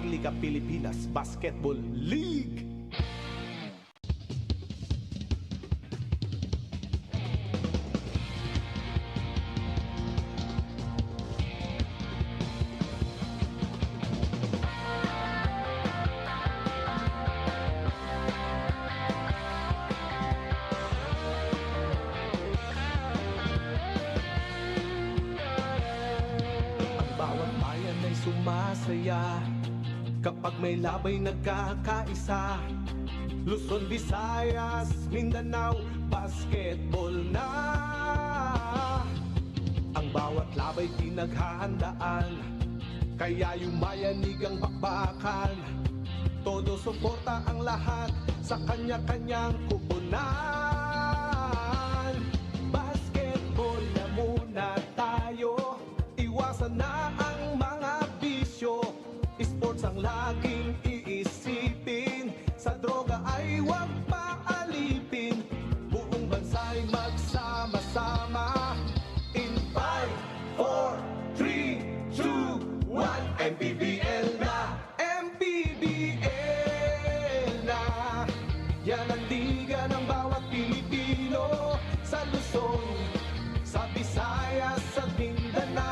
Maharlika Pilipinas Basketball League. Sumasaya kapag may labay nagkakaisa. Luzon, Visayas, Mindanao, basketball na. Ang bawat labay pinaghahandaan, kaya yumayanig ang bakbakan. Todo suporta ang lahat sa kanya-kanyang kupunan. Basketball na muna tayo, iwasan na ang mga bisyo. Sports ang laging iisipin, sa droga ay huwag paalipin. Buong bansa'y magsama-sama. In 5, 4, 3, 2, 1, MPBL na! MPBL na! Yan ang liga ng bawat Pilipino, sa Luzon, sa Visayas, sa Mindanao.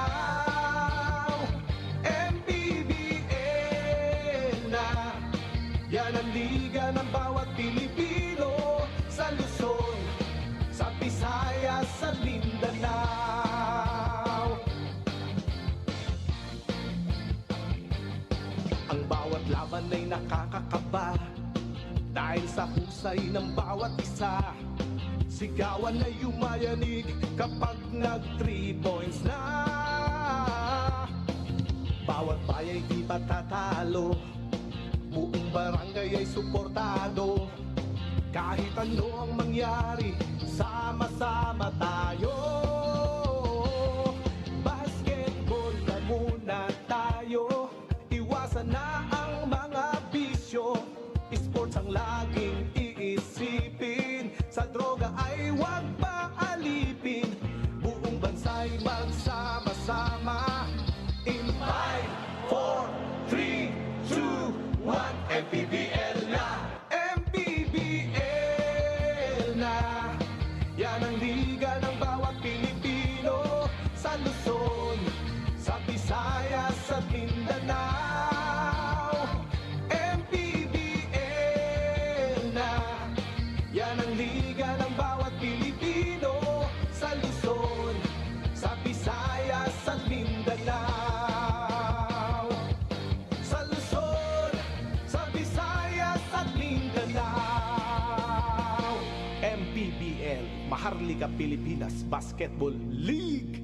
Yan ang liga ng bawat Pilipino, sa Luzon, sa Visayas, sa Mindanao. Ang bawat laban ay nakakakaba, dahil sa husay ng bawat isa. Sigawan ay yumayanig kapag nag-3 points na. Bawat bayay di patatalo, buong barangay ay suportado. Kahit ano ang mangyari, sama-sama tayo. Basketball na muna tayo, iwasan na ang mga bisyo. Sports ang laging iisipin, sa droga ay huwag paalipin. Buong bansa'y magsama-sama. In 5, 4, 3, 2, 1, MPBL na! MPBL na! Yan ang liga ng bawat Pilipino, sa Luzon, sa Visayas, sa Mindanao. MPBL na! Yan ang liga ng bawat Pilipino, sa Luzon, sa Visayas, sa Mindanao. MPBL, Maharlika Pilipinas Basketball League.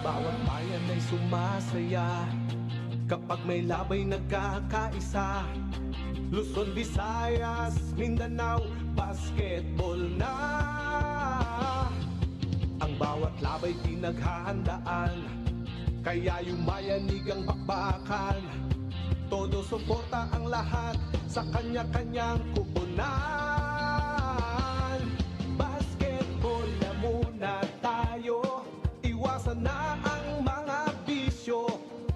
Bawat bayan ay sumasaya kapag may labay nagkakaisa. Luzon, Visayas, Mindanao, basketball na. Ang bawat labay pinaghahandaan, kaya yumayanig ang bakbakan. Todo suporta ang lahat sa kanya-kanyang kupunan. Basketball na muna tayo, iwasan na ang mga bisyo.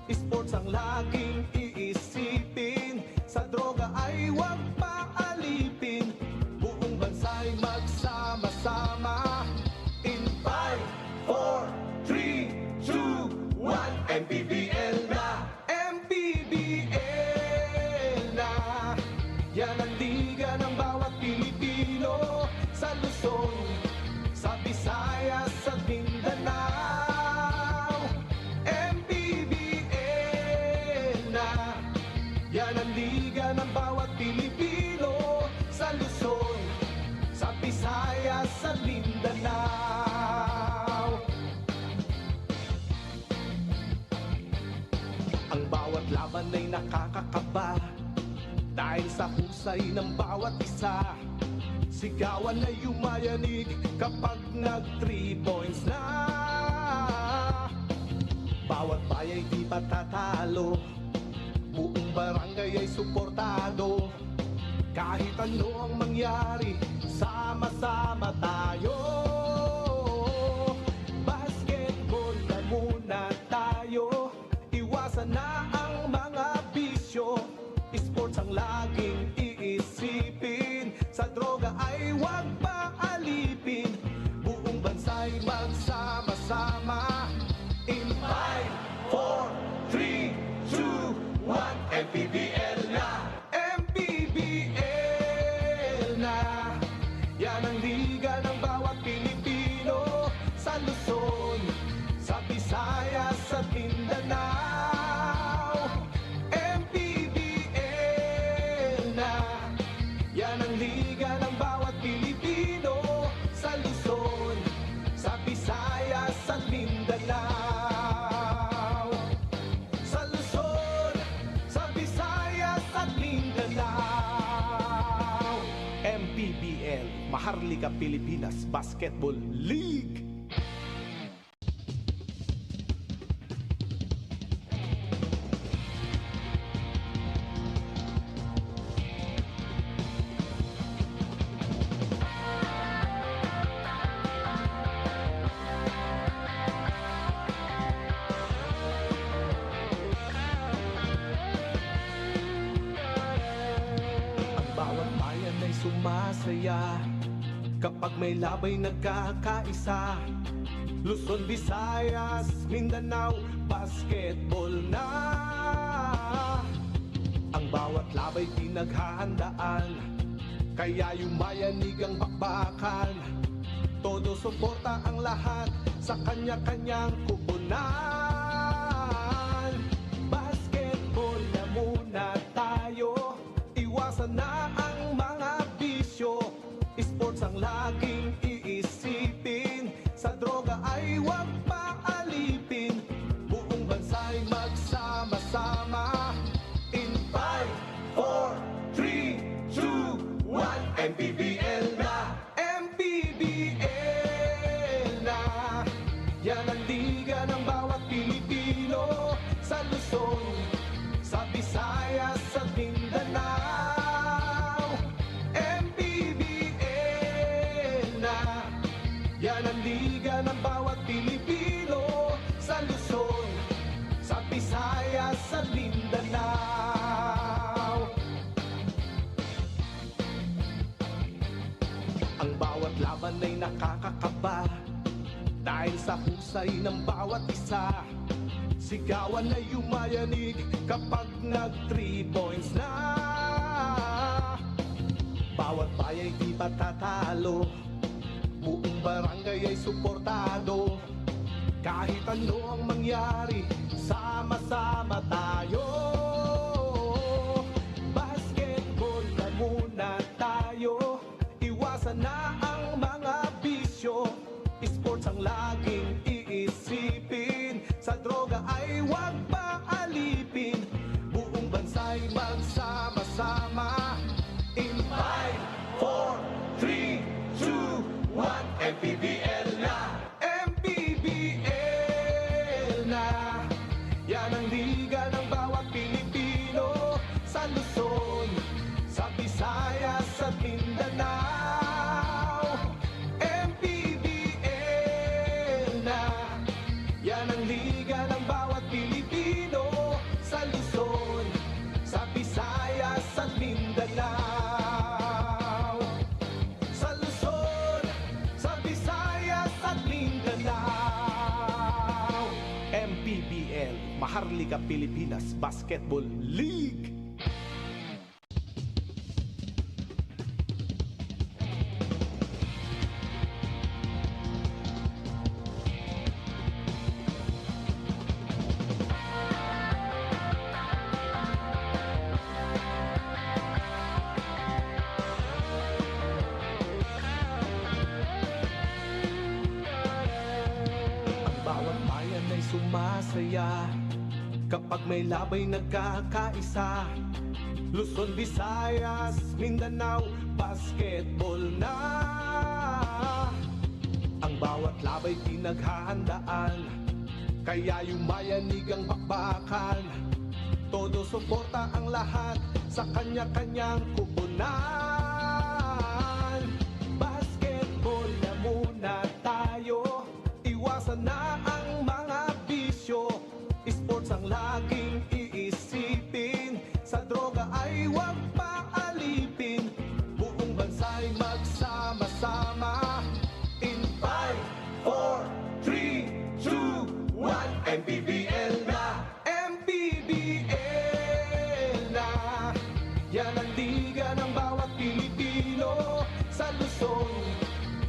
Sports ang laging iisipin, sa droga ay huwag paalipin. Buong bansa'y magsama-sama. In 5, 4, 3, 2, 1, MPBL na! MPBL na! Yan ang liga ng bawat Pilipino, sa Luzon, sa Visayas, sa Mindanao. MPBL na! Yan ang liga ng bawat Pilipino, sa Luzon, sa Visayas, sa Mindanao. Ang bawat laban ay nakakakaba, dahil sa husay ng bawat isa. Sigawan ay yumayanig kapag nag 3 points na. Bawat bayay di patatalo, buong barangay ay suportado. Kahit ano ang mangyari, sama-sama tayo. Basketball na muna tayo, iwasan na ang mga bisyo. Sports ang laging iisipin, sa droga ay huwag paalipin. Buong bansa'y magsama-sama. In 5, 4, 3, 2, 1, MPBL na! MPBL na! Yan ang liga ng bawat Pilipino, sa Luzon, sa Visayas at Mindanao. MPBL na! Yan ang liga ng bawat Pilipino, sa Luzon, sa Visayas at Mindanao. MPBL, Maharlika Pilipinas Basketball League. Bawat bayan ay sumasaya kapag may labay nagkakaisa. Luzon, Visayas, Mindanao, basketball na. Ang bawat labay pinaghahandaan, kaya yumayanig ang bakbakan. Todo suporta ang lahat sa kanya-kanyang kupunan. Basketball na muna tayo, iwasan na ang mga bisyo. Sports ang laging iisipin, sa droga ay huwag paalipin. Buong bansa'y magsama-sama. In 5, 4, 3, 2, 1, MPBL na! MPBL na! Yan ang liga ng bawat Pilipino, sa Luzon, sa Visayas at Mindanao. MPBL na! Yan ang liga ng bawat Pilipino, sa Luzon, sa Visayas at Mindanao. Ang bawat laban ay nakakakaba, dahil sa husay ng bawat isa. Sigawan ay yumayanig kapag nag 3 points na. Bawat bayay di patatalo, buong barangay ay suportado. Kahit ano ang mangyari, sama-sama tayo. Basketball na muna tayo, iwasan na ang mga bisyo. Sports ang laging iisipin, sa droga ay huwag paalipin. Buong bansa'y magsama-sama. In 5, 4, 3, 2, 1, MPBL na! MPBL na! Yan ang liga ng bawat Pilipino, sa Luzon, sa Visayas at Mindanao. MPBL na! Yan ang liga ng bawat Pilipino, sa Luzon, sa Visayas at Mindanao. Sa Luzon, sa Visayas at Mindanao. MPBL, Maharlika Pilipinas Basketball League. sumasaya kapag may labay nagkakaisa. Luzon, Visayas, Mindanao, basketball na. Ang bawat labay pinaghahandaan, kaya yumayanig ang bakbakan. Todo suporta ang lahat sa kanya-kanyang kupunan. Basketball na muna tayo, iwasan na ang mga bisyo. Sports ang laging iisipin, sa droga ay huwag paalipin. Buong bansa'y magsama-sama. In 5, 4, 3, 2, 1, MPBL na! MPBL na! Yan ang liga ng bawat Pilipino, sa Luzon,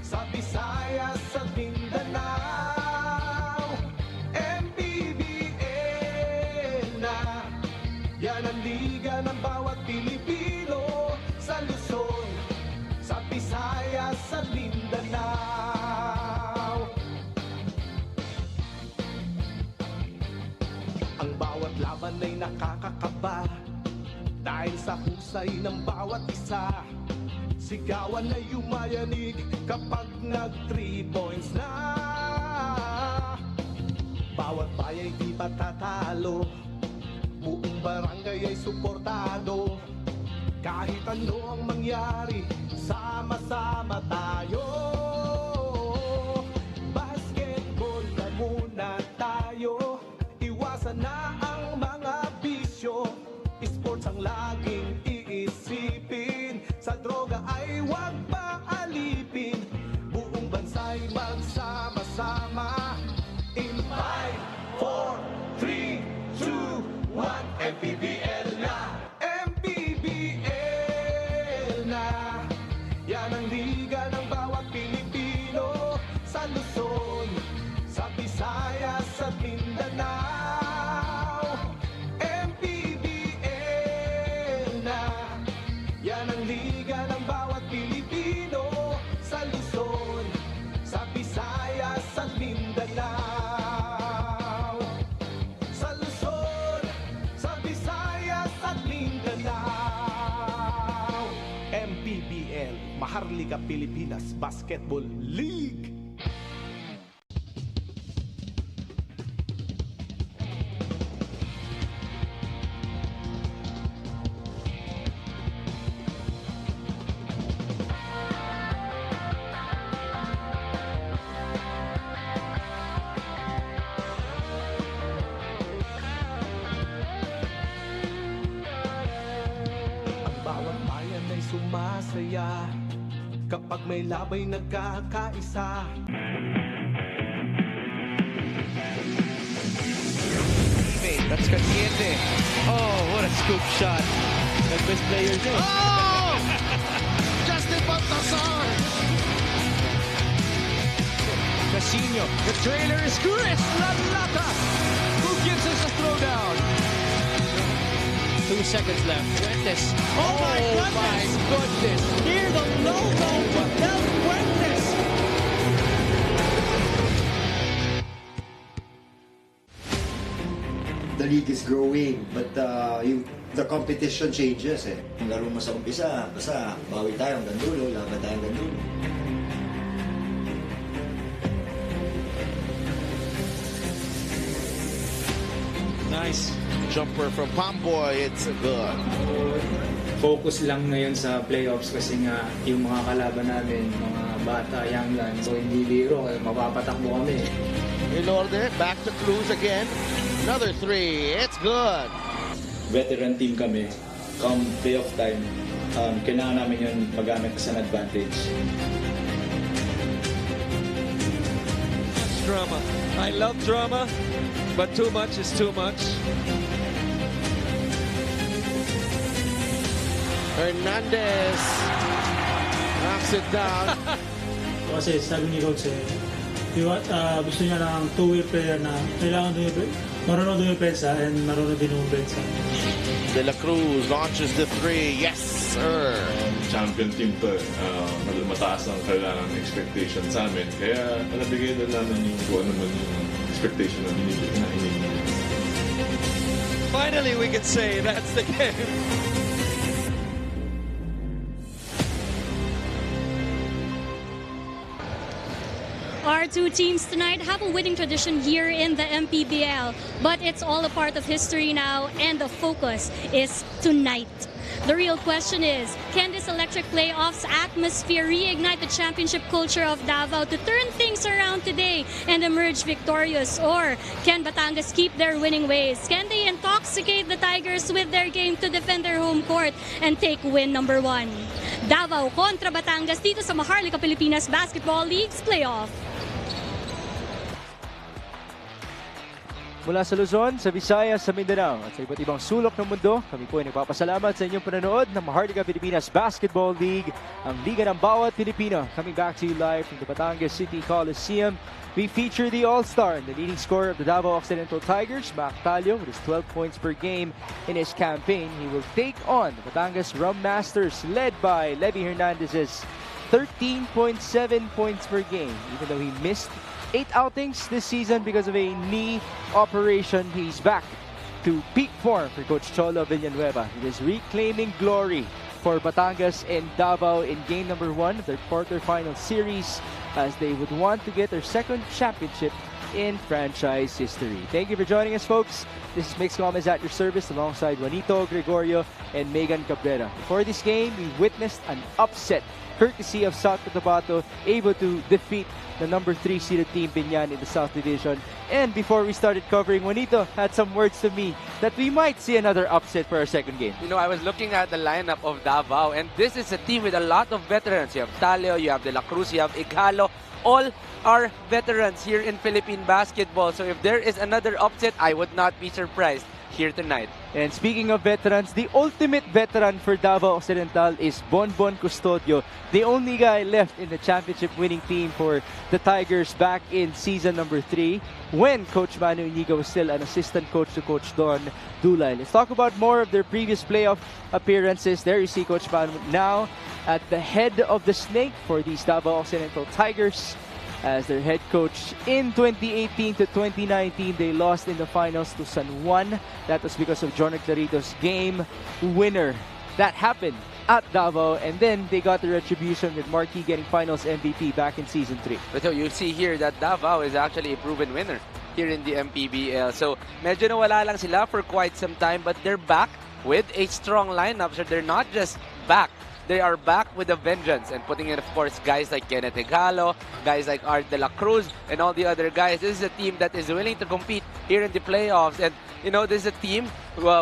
sa Visayas, sa Mindanao. MPBL na! Yan ang liga ng bawat Pilipino, sa Luzon, sa Visayas, sa Mindanao. Ang bawat laban ay nakakakaba, dahil sa husay ng bawat isa. Sigawan ay yumayanig kapag nag 3 points na. Bawat bayay di patatalo, buong barangay ay suportado. Kahit ano ang mangyari, sama-sama tayo. Basketball na muna tayo, iwasan na ang mga bisyo. Sports ang laging iisipin, sa droga ay huwag paalipin. Buong bansa'y magsama-sama. In 5, 4, 3, 2, 1, MPBL na! MPBL na! Yan ang liga ng bawat Pilipino, sa Luzon, sa Visayas, sa Mindanao. MPBL na! Yan ang liga ng bawat Pilipino, sa Luzon, sa Visayas, sa Mindanao. Sa Luzon, sa Visayas, at Mindanao. MPBL, Maharlika Pilipinas Basketball League. Sumasaya kapag may labay nagkakaisa. That's Caliente. Oh, what a scoop shot. The best player too. Oh! Justin Baltazar! Casino. The trailer is Chris Lalata, who gives us a throwdown. 2 seconds left. Fuentes. Oh my goodness! My goodness. Hear the logo Del Fuentes! The league is growing, but the competition changes eh. Ang laro mo sa umpisa, basta bawi tayo hanggang dulo, laban tayo hanggang dulo. Nice jumper from Pamboy. It's good. Focus lang ngayon sa playoffs kasi nga yung mga kalaban namin, mga bata, young guns. So hindi biro, mapapatakbo kami. Ilorde, back to Cruz again. Another 3. It's good. Veteran team kami. Come playoff time, kailangan namin yun magamit as an advantage. Drama. I love drama, but too much is too much. Hernandez knocks it down. Kasi sabi ni Coach gusto niya ng two-way player na kailangan marunong dumipensa and marunong din umpensa. De La Cruz launches the 3. Yes, sir. Champion team to. Mataas ang kailangan expectation sa amin. Kaya nabigay na namin yung kung ano man yung expectation na hinihingi. Finally, we can say that's the game. Our two teams tonight have a winning tradition here in the MPBL, but it's all a part of history now, and the focus is tonight. The real question is, can this electric playoffs atmosphere reignite the championship culture of Davao to turn things around today and emerge victorious? Or can Batangas keep their winning ways? Can they intoxicate the Tigers with their game to defend their home court and take win number 1? Davao kontra Batangas dito sa Maharlika Pilipinas Basketball League's playoff. Mula sa Luzon, sa Visayas, sa Mindanao at sa iba't ibang sulok ng mundo, kami po ay nagpapasalamat sa inyong panonood ng Maharlika Pilipinas Basketball League, ang liga ng bawat Pilipino. Coming back to you live from the Batangas City Coliseum. We feature the All-Star and the leading scorer of the Davao Occidental Tigers, Mac Talio, with his 12 points per game in his campaign. He will take on the Batangas Rum Masters, led by Levy Hernandez's 13.7 points per game. Even though he missed 8 outings this season because of a knee operation, he's back to peak form for Coach Cholo Villanueva. He is reclaiming glory for Batangas and Davao in game number 1 of their quarterfinal series, as they would want to get their second championship in franchise history. Thank you for joining us, folks. This is Mix Gomez at your service alongside Juanito, Gregorio, and Megan Cabrera. Before this game, we witnessed an upset courtesy of South Cotabato, able to defeat the number 3 seeded team Binyan in the South Division. And before we started covering, Juanito had some words to me that we might see another upset for our second game. You know, I was looking at the lineup of Davao, and this is a team with a lot of veterans. You have Talio, you have De La Cruz, you have Igalo. All are veterans here in Philippine basketball. So if there is another upset, I would not be surprised here tonight. And speaking of veterans, the ultimate veteran for Davao Occidental is Bonbon Custodio, the only guy left in the championship winning team for the Tigers back in season number 3, when Coach Manu Inigo was still an assistant coach to Coach Don Dulay. Let's talk about more of their previous playoff appearances. There you see Coach Manu now at the head of the snake for these Davao Occidental Tigers. As their head coach in 2018 to 2019, they lost in the finals to San Juan. That was because of Jonah Clarito's game winner. That happened at Davao, and then they got the retribution with Marquis getting finals MVP back in season 3. But so you see here that Davao is actually a proven winner here in the MPBL. So medyo nawala lang sila for quite some time, but they're back with a strong lineup. So they're not just back, they are back with a vengeance, and putting in, of course, guys like Kenneth Igalo, guys like Art De La Cruz, and all the other guys. This is a team that is willing to compete here in the playoffs. And, you know, this is a team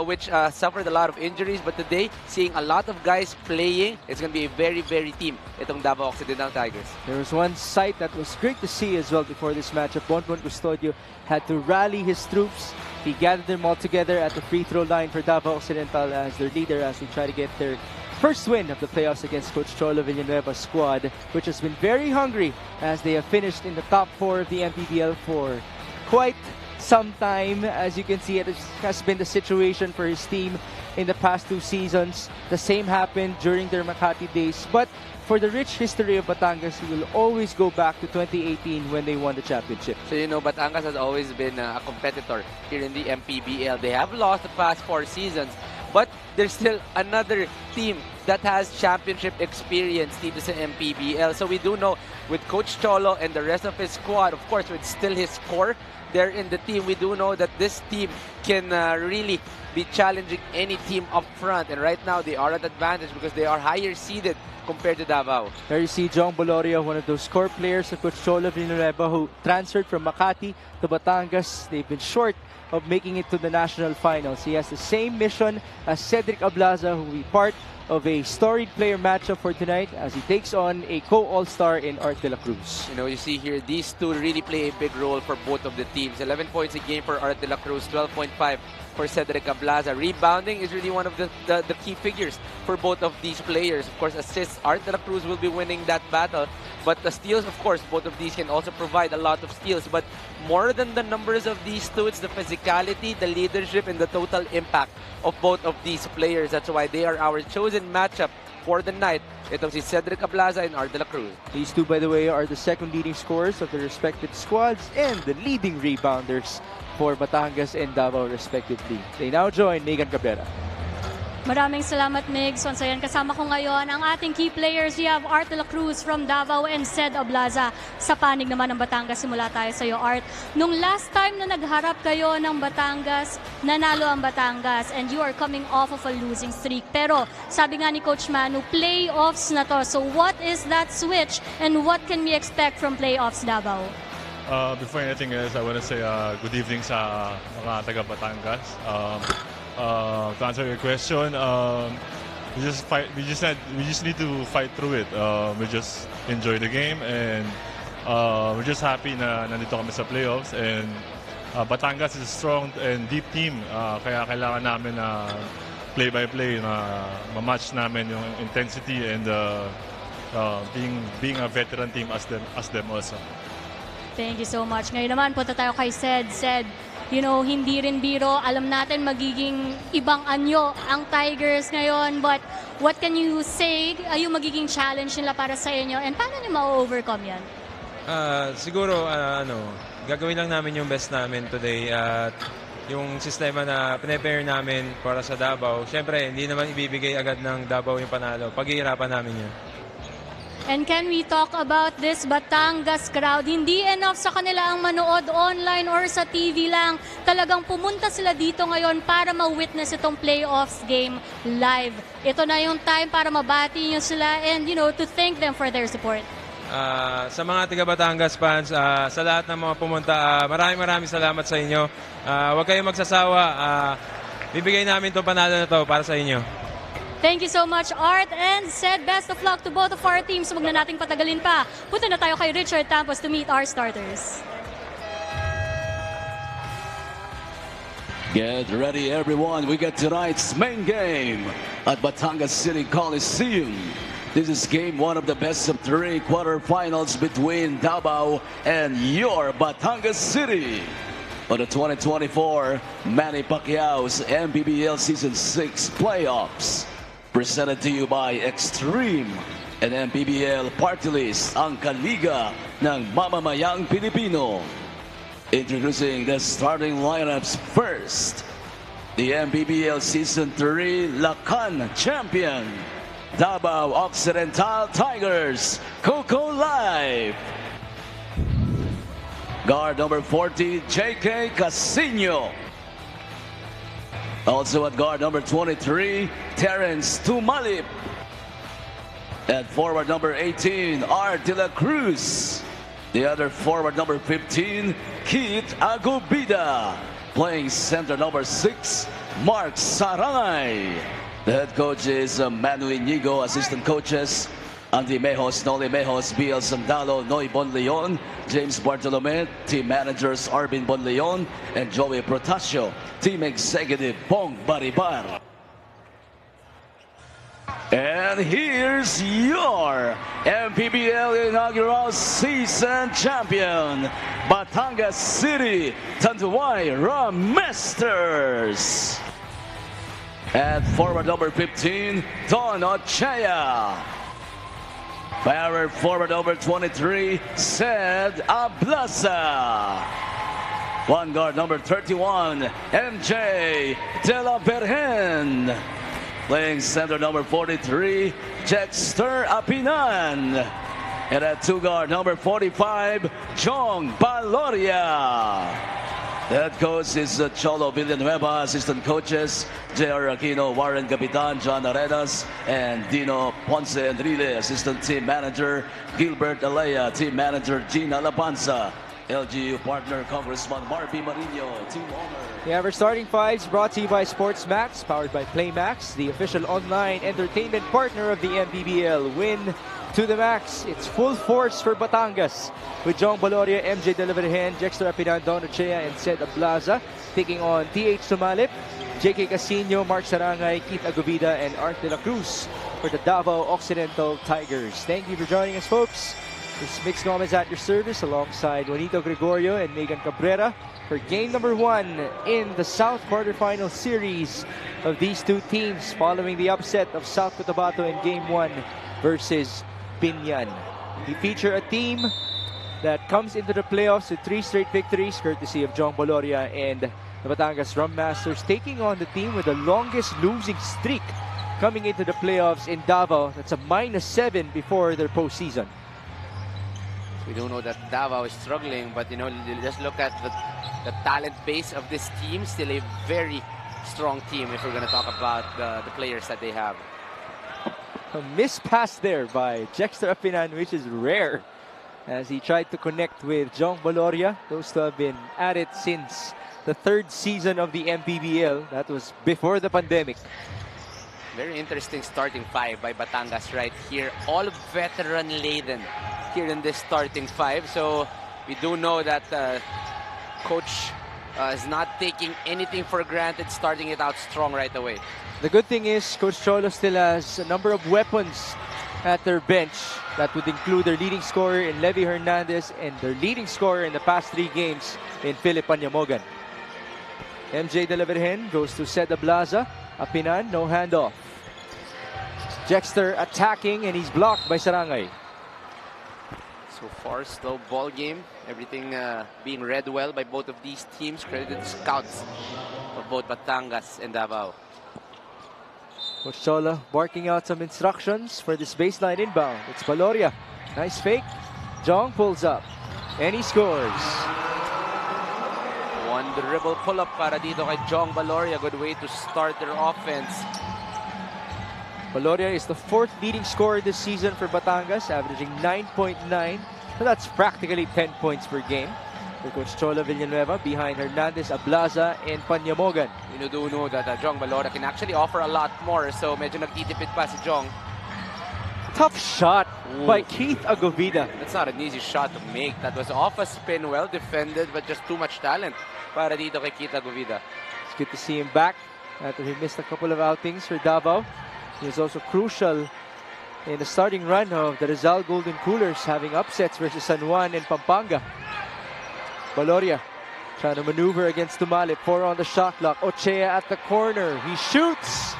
which suffered a lot of injuries, but today, seeing a lot of guys playing, it's going to be a very, very team, itong Davao Occidental Tigers. There was one sight that was great to see as well before this matchup. Bonbon Custodio had to rally his troops. He gathered them all together at the free throw line for Davao Occidental as their leader, as they try to get their first win of the playoffs against Coach Cholo Villanueva's squad, which has been very hungry as they have finished in the top 4 of the MPBL for quite some time. As you can see, it has been the situation for his team in the past 2 seasons. The same happened during their Makati days, but for the rich history of Batangas, we will always go back to 2018 when they won the championship. So, you know, Batangas has always been a competitor here in the MPBL. They have lost the past 4 seasons, but there's still another team that has championship experience dito sa MPBL. So we do know with Coach Cholo and the rest of his squad, of course, with still his core there in the team, we do know that this team can really be challenging any team up front. And right now, they are at advantage because they are higher seeded compared to Davao. There you see John Boloria, one of those core players of Coach Cholo Villanueva, who transferred from Makati to Batangas. They've been short of making it to the national finals. He has the same mission as Cedric Ablaza, who will be part of a storied player matchup for tonight as he takes on a co-all-star in Art De La Cruz. You know, you see here, these two really play a big role for both of the teams. 11 points a game for Art De La Cruz, 12.5 for Cedric Ablaza. Rebounding is really one of the key figures for both of these players. Of course, assists, Art De La Cruz will be winning that battle. But the steals, of course, both of these can also provide a lot of steals. But more than the numbers of these two, it's the physicality, the leadership, and the total impact of both of these players. That's why they are our chosen matchup for the night. Itong si Cedric Ablaza and Art De La Cruz. These two, by the way, are the second leading scorers of their respective squads and the leading rebounders for Batangas and Davao, respectively. They now join Megan Cabrera. Maraming salamat, Migs. Once again, kasama ko ngayon ang ating key players. We have Art de la Cruz from Davao and Ced Ablaza sa panig naman ng Batangas. Simula tayo sa iyo, Art. Nung last time na nagharap kayo ng Batangas, nanalo ang Batangas and you are coming off of a losing streak. Pero sabi nga ni Coach Manu, playoffs na to. So what is that switch and what can we expect from playoffs, Davao? Before anything else, I want to say good evening sa mga taga Batangas. To answer your question, we just need to fight through it. We just enjoy the game, and we're just happy na nandito kami sa playoffs. And Batangas is a strong and deep team, kaya kailangan namin na play by play na ma-match namin yung intensity and being a veteran team as them also. Thank you so much. Ngayon naman, punta tayo kay Ced. Ced, you know, hindi rin biro. Alam natin magiging ibang anyo ang Tigers ngayon. But what can you say ay yung magiging challenge nila para sa inyo? And paano nyo ma-overcome yan? Siguro, gagawin lang namin yung best namin today. At yung sistema na prepare namin para sa Davao, syempre, hindi naman ibibigay agad ng Davao yung panalo. Paghihirapan namin yun. And can we talk about this Batangas crowd? Hindi enough sa kanila ang manood online or sa TV lang. Talagang pumunta sila dito ngayon para ma-witness itong playoffs game live. Ito na yung time para mabati nyo sila and, you know, to thank them for their support. Sa mga taga Batangas fans, sa lahat ng mga pumunta, maraming salamat sa inyo. Huwag kayong magsasawa. Bibigay namin itong panalo na to para sa inyo. Thank you so much, Art and Ced. Best of luck to both of our teams. Huwag na nating patagalin pa. Punta na tayo kay Richard Tampos to meet our starters. Get ready, everyone. We got tonight's main game at Batangas City Coliseum. This is game one of the best of three quarterfinals between Davao and your Batangas City. For the 2024 Manny Pacquiao's MPBL Season 6 playoffs. Presented to you by Extreme and MPBL Party List, ang kaliga ng mamamayang Pilipino. Introducing the starting lineups first. The MPBL Season 3 Lakan Champion, Davao Occidental Tigers, Coco Live. Guard number 40, J.K. Casino. Also at guard number 23, Terence Tumalip. At forward number 18, Art de la Cruz. The other forward number 15, Keith Agubida. Playing center number 6, Mark Sarangay. The head coach is Manu Inigo, assistant coaches Andy Mejos, Noli Mejos, BL Sandalo, Noy Bonleon, James Bartolome, team managers Arvin Bonleon and Joey Protasio, team executive Bong Baribar. And here's your MPBL inaugural season champion, Batangas City Tanduay Ramesters. At forward number 15, Don Ochea. Power forward over 23, Ced Ablaza. One guard number 31, MJ De La Berhen. Playing center number 43, Jexter Apinan. And at two guard number 45, Jong Baloria. The head coach is Cholo Villanueva, assistant coaches J.R. Aquino, Warren Capitan, John Arenas, and Dino Ponce Enrile, assistant team manager Gilbert Alea, team manager Gina Labanza, LGU partner Congressman Marby Marino, team owner. The average starting fives brought to you by Sports Max, powered by Playmax, the official online entertainment partner of the MPBL. Win to the max. It's full force for Batangas with Jong Baloria, MJ De La Vergen, Jexter Apinan, Don Ochea, and Ced Ablaza taking on TH Sumalip, JK Casino, Mark Sarangay, Keith Agubida, and Art de la Cruz for the Davao Occidental Tigers. Thank you for joining us, folks. This Mix Gomez at your service alongside Juanito Gregorio and Megan Cabrera for game number 1 in the South quarterfinal series of these two teams following the upset of South Cotabato in game 1 versus Binyan. We feature a team that comes into the playoffs with 3 straight victories courtesy of Jong Baloria and The Batangas Rum Masters taking on the team with the longest losing streak coming into the playoffs in Davao. That's a -7 before their postseason. We do know that Davao is struggling, but you know, just look at the talent base of this team. Still a very strong team if we're going to talk about the players that they have. A missed pass there by Jexter Apinan, which is rare, as he tried to connect with Jong Baloria. Those two have been at it since the 3rd season of the MPBL. That was before the pandemic. Very interesting starting 5 by Batangas right here. All veteran laden here in this starting 5. So we do know that coach is not taking anything for granted, starting it out strong right away. The good thing is Coach Cholo still has a number of weapons at their bench. That would include their leading scorer in Levy Hernandez and their leading scorer in the past 3 games in Philip Panyamogan. MJ De La Virgen goes to Seda Blaza. Apinan, no handoff. Jexter attacking, and he's blocked by Sarangay. So far, slow ball game. Everything being read well by both of these teams. Credit to the scouts of both Batangas and Davao. Coach Cholo barking out some instructions for this baseline inbound. It's Baloria. Nice fake. Jong pulls up, and he scores. One dribble pull-up para dito kay Jong Baloria. Good way to start their offense. Baloria is the 4th leading scorer this season for Batangas, averaging 9.9. So that's practically 10 points per game. For Coach Cholo Villanueva, behind Hernandez, Ablaza, and Panyamogan. You do know that Jong Baloria can actually offer a lot more. So medyo nagtitipid pa si Jong. Tough shot by Keith Agovida. That's not an easy shot to make. That was off a spin, well defended, but just too much talent para dito kay Keith Agovida. It's good to see him back after he missed a couple of outings for Davao. He was also crucial in the starting run of the Rizal Golden Coolers, having upsets versus San Juan and Pampanga. Baloria trying to maneuver against Tumalip. 4 on the shot clock. Ochea at the corner. He shoots.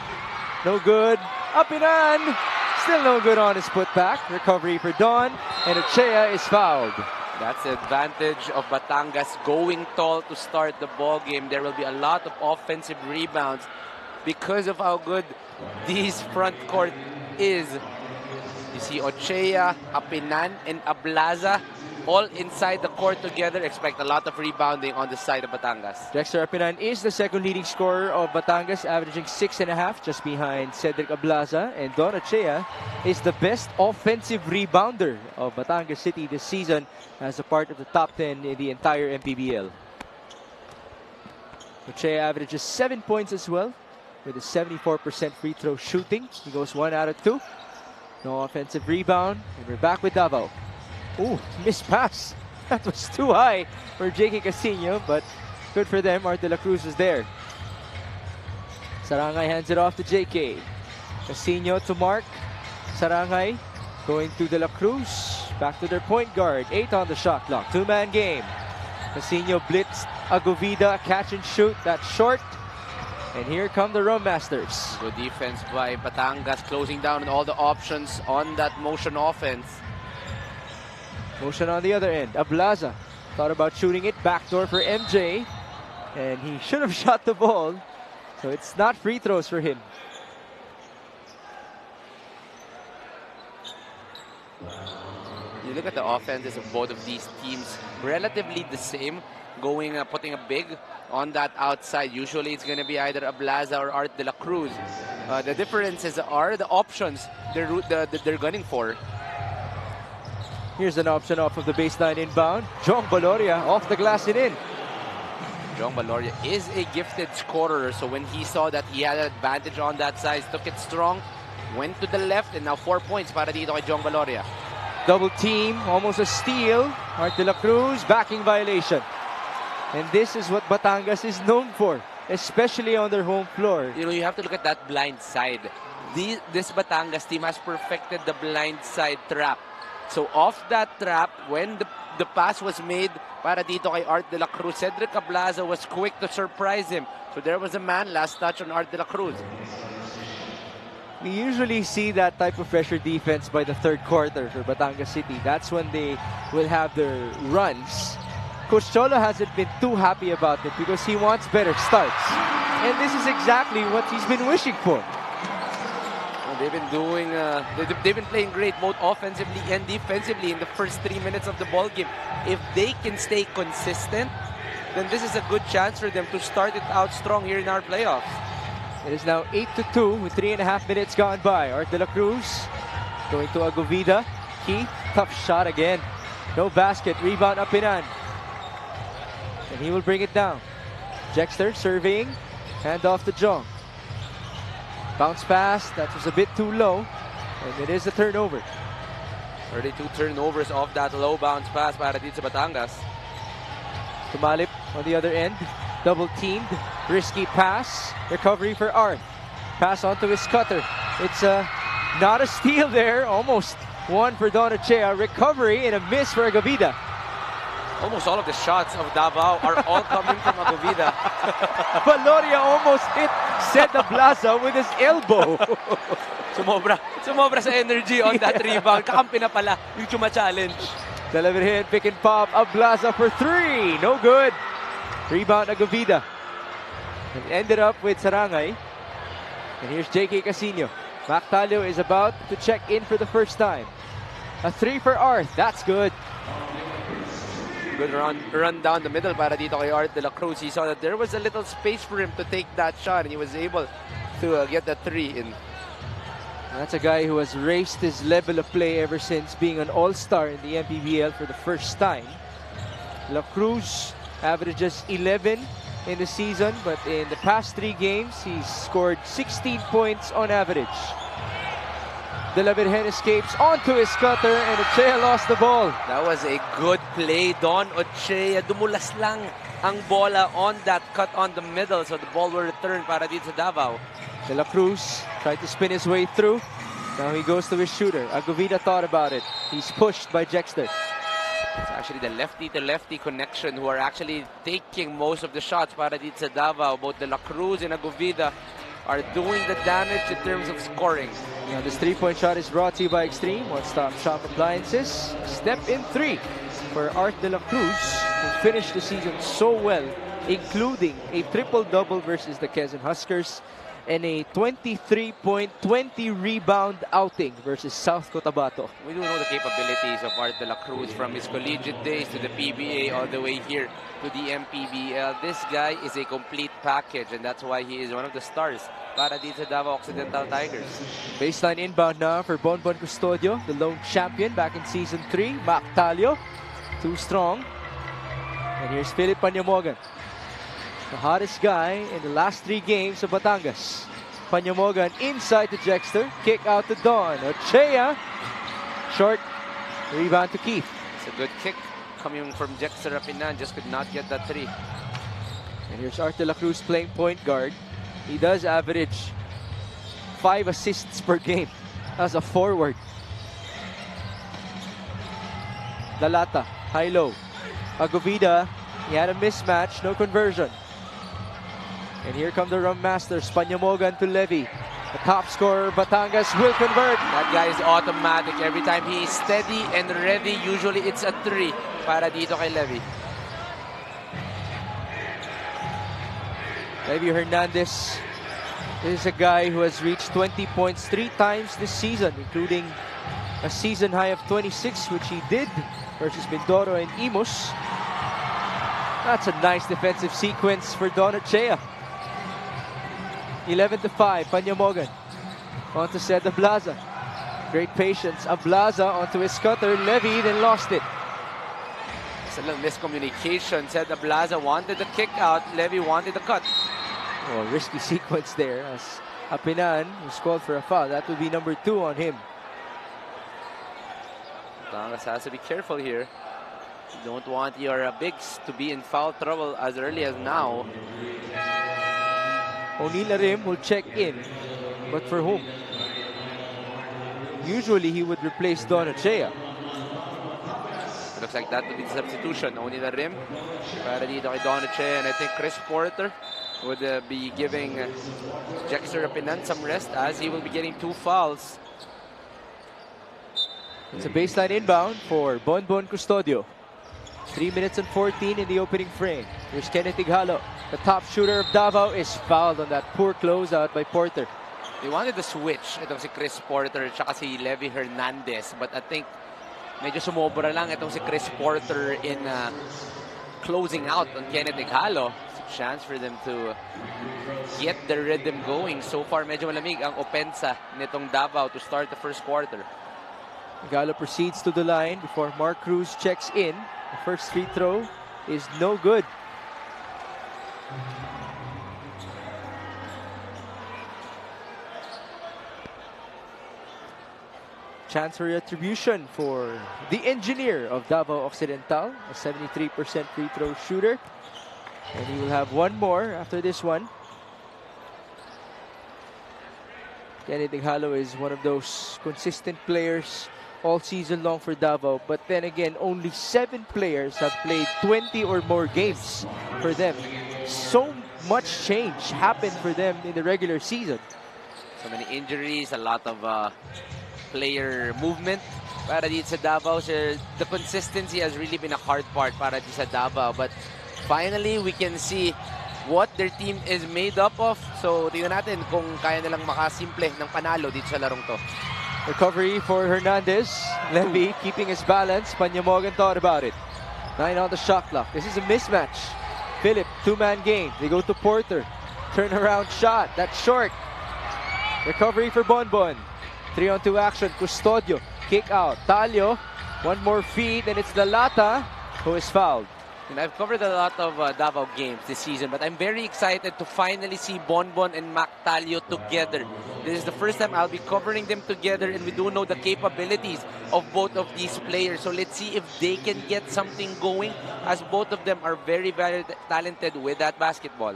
No good. Apinan. Still no good on his putback. Recovery for Don. And Ochea is fouled. That's the advantage of Batangas going tall to start the ball game. There will be a lot of offensive rebounds because of how good this front court is. You see Ochea, Apinan, and Ablaza all inside the court together. Expect a lot of rebounding on the side of Batangas. Jexter Apinan is the 2nd leading scorer of Batangas, averaging 6.5, just behind Cedric Ablaza. And Don Ochea is the best offensive rebounder of Batangas City this season, as a part of the top 10 in the entire MPBL. Ochea averages 7 points as well, with a 74% free throw shooting. He goes 1 out of 2. No offensive rebound. And we're back with Davao. Ooh, missed pass. That was too high for JK Casino, but good for them. Art de la Cruz is there. Sarangay hands it off to JK. Casino to Mark. Sarangay going to De La Cruz. Back to their point guard. 8 on the shot clock. 2-man game. Casino blitzed Agovida. Catch and shoot. That's short. And here come the Rum Masters. Good defense by Batangas, closing down on all the options on that motion offense. Motion on the other end. Ablaza thought about shooting it. Backdoor for MJ. And he should have shot the ball. So it's not free throws for him. You look at the offenses of both of these teams, relatively the same. Putting a big on that outside. Usually it's going to be either Ablaza or Art de la Cruz. The differences are the options they're gunning for. Here's an option off of the baseline inbound. Jong Baloria off the glass and in. Jong Baloria is a gifted scorer, so when he saw that he had an advantage on that side, took it strong, went to the left, and now 4 points para dito kay Jong Baloria. Double team, almost a steal. Art de la Cruz, backing violation. And this is what Batangas is known for, especially on their home floor. You know, you have to look at that blind side. This Batangas team has perfected the blind side trap. So off that trap, when the pass was made para dito kay Art de la Cruz, Cedric Ablaza was quick to surprise him. So there was a man, last touch on Art de la Cruz. We usually see that type of pressure defense by the 3rd quarter for Batangas City. That's when they will have their runs. Coach Cholo hasn't been too happy about it because he wants better starts. And this is exactly what he's been wishing for. Well, they've been doing, they've been playing great both offensively and defensively in the first 3 minutes of the ball game. If they can stay consistent, then this is a good chance for them to start it out strong here in our playoffs. It is now 8-2 with 3.5 minutes gone by. Art de la Cruz going to Agovida. Keith, tough shot again. No basket, rebound Apinan. And he will bring it down. Jexter surveying, hand off to Jong. Bounce pass, that was a bit too low. And it is a turnover. 32 turnovers off that low bounce pass para dito sa Batangas. Tumalip on the other end. Double teamed. Risky pass. Recovery for Art. Pass onto his cutter. It's not a steal there. Almost one for Donachea. Recovery and a miss for Agovida. Almost all of the shots of Davao are all coming from Agovida. Valoria almost hit Seda Blaza with his elbow. Sumobra sa energy on that rebound. Kakampi na pala yung Chuma challenge. Delivered hit, pick and pop. Ablaza for 3. No good. Rebound Agovida. And ended up with Sarangay. And here's JK Casino. Mactalio is about to check in for the first time. A 3 for Art. That's good. Good run down the middle para dito kay Art de la Cruz. He saw that there was a little space for him to take that shot and he was able to get that 3 in. That's a guy who has raised his level of play ever since being an all-star in the MPBL for the first time. La Cruz averages 11 in the season, but in the past 3 games, he's scored 16 points on average. De La Virgen escapes onto his cutter and Ochea lost the ball. That was a good play. Don Ochea, dumulas lang ang bola on that cut on the middle, so the ball will return para dito sa Davao. De La Cruz tried to spin his way through. Now he goes to his shooter. Agovida thought about it. He's pushed by Jexter. It's actually the lefty-to-lefty connection who are actually taking most of the shots para dito sa Davao. Both De La Cruz and Agovida are doing the damage in terms of scoring. Now this 3-point shot is brought to you by Extreme One-Stop Shop Appliances. Step in 3 for Art de la Cruz, who finished the season so well, including a triple-double versus the Quezon Huskers and a 23-point, 20-rebound outing versus South Cotabato. We do know the capabilities of Art de la Cruz from his collegiate days to the PBA all the way here to the MPBL. This guy is a complete package and that's why he is one of the stars para dito sa Davao Occidental Tigers. Baseline inbound now for Bonbon Custodio, the lone champion back in Season 3. Mactalio, too strong. And here's Philip Panyamogan, the hottest guy in the last 3 games of Batangas. Panyamogan inside to Jexter. Kick out to Don. Ochea. Short. Rebound to Keith. It's a good kick coming from Jexter Rapinan. Just could not get that 3. And here's Art de la Cruz playing point guard. He does average 5 assists per game as a forward. Dalata. High-low. Agovida. He had a mismatch. No conversion. And here come the Rum Masters. Panyamogan to Levy. The top scorer, Batangas, will convert. That guy is automatic. Every time he is steady and ready, usually it's a 3 para dito kay Levy. Levy Hernandez is a guy who has reached 20 points 3 times this season, including a season high of 26, which he did versus Mindoro and Imus. That's a nice defensive sequence for Don Ochea. 11-5, Panyamogan. On to Seda Blaza. Great patience. Ablaza onto his cutter. Levy then lost it. It's a little miscommunication. Seda Blaza wanted the kick out. Levy wanted the cut. Oh, risky sequence there as Apinan was called for a foul. That would be number 2 on him. Batangas has to be careful here. You don't want your bigs to be in foul trouble as early as now. O'Neal Arim will check in, but for whom? Usually he would replace Don Ochea. Looks like that would be the substitution. O'Neal Arim para dito kay Don Ochea, and I think Chris Porter would be giving Jexter Rapinan some rest as he will be getting 2 fouls. It's a baseline inbound for Bonbon Custodio. 3 minutes and 14 in the opening frame. Here's Kenneth Ighalo. The top shooter of Davao is fouled on that poor closeout by Porter. They wanted to switch. Itong si Chris Porter at si Levy Hernandez. But I think medyo sumobra lang itong si Chris Porter in closing out on Kenneth Ighalo. It's a chance for them to get the rhythm going. So far, medyo malamig ang opensa nitong Davao to start the first quarter. Ighalo proceeds to the line before Mark Cruz checks in. The first free throw is no good. Chance for retribution for the engineer of Davao Occidental, a 73% free throw shooter. And he will have one more after this one. Kenneth Ighalo is one of those consistent players all season long for Davao. But then again, only 7 players have played 20 or more games for them. So much change happened for them in the regular season. So many injuries, a lot of player movement para dito sa Davao. So the consistency has really been a hard part para dito sa Davao. But finally, we can see what their team is made up of. So tingnan natin kung kaya nilang makasimple ng panalo dito sa larong to. Recovery for Hernandez. Levy keeping his balance. Panyamogan thought about it. 9 on the shot clock. This is a mismatch. Philip, 2-man game. They go to Porter. Turnaround shot. That's short. Recovery for Bonbon. 3-on-2 action. Custodio. Kick out. Talio. One more feed, and it's Lalata who is fouled. And I've covered a lot of Davao games this season, but I'm very excited to finally see Bonbon and Mac Talio together. This is the first time I'll be covering them together, and we do know the capabilities of both of these players. So let's see if they can get something going, as both of them are very, very talented with that basketball.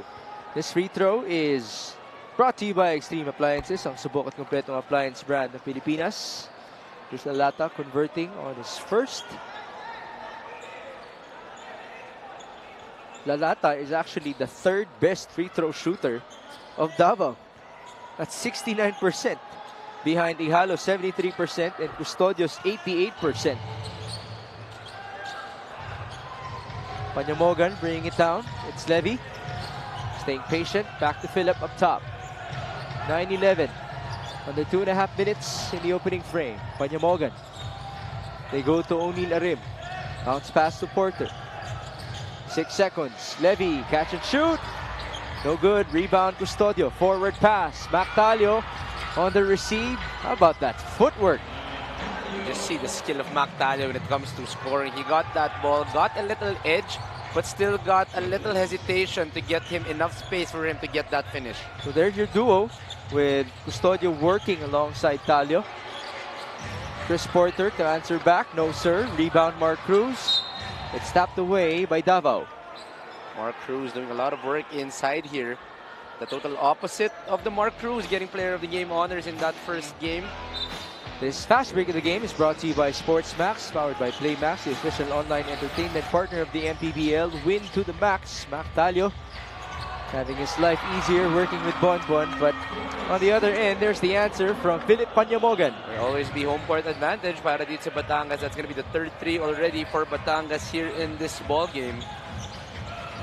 This free throw is brought to you by Extreme Appliances, ang subok at kompletong appliance brand ng Pilipinas. Here's Lalata converting on his first. Lalata is actually the 3rd best free throw shooter of Davao. That's 69%. Behind Ighalo, 73%, and Custodio's 88%. Panyamogan bringing it down. It's Levy. Staying patient. Back to Philip up top. 9-11. Under 2.5 minutes in the opening frame. Panyamogan. They go to O'Neal Arim. Bounce pass to Porter. 6 seconds. Levy, catch and shoot. No good. Rebound, Custodio. Forward pass. Mactalio on the receive. How about that footwork? Just see the skill of Mactalio when it comes to scoring. He got that ball, got a little edge, but still got a little hesitation to get him enough space for him to get that finish. So there's your duo with Custodio working alongside Talio. Chris Porter to answer back. No, sir. Rebound, Mark Cruz. It's tapped away by Davao. Mark Cruz doing a lot of work inside here. The total opposite of the Mark Cruz getting player of the game honors in that first game. This fast break of the game is brought to you by Sports Max, powered by Play Max, the official online entertainment partner of the MPBL. Win to the max. Mac Talio having his life easier working with Bonbon, but on the other end, there's the answer from Philip Panyamogan. Will always be home court advantage para dito sa Batangas. That's going to be the 3rd 3 already for Batangas here in this ball game.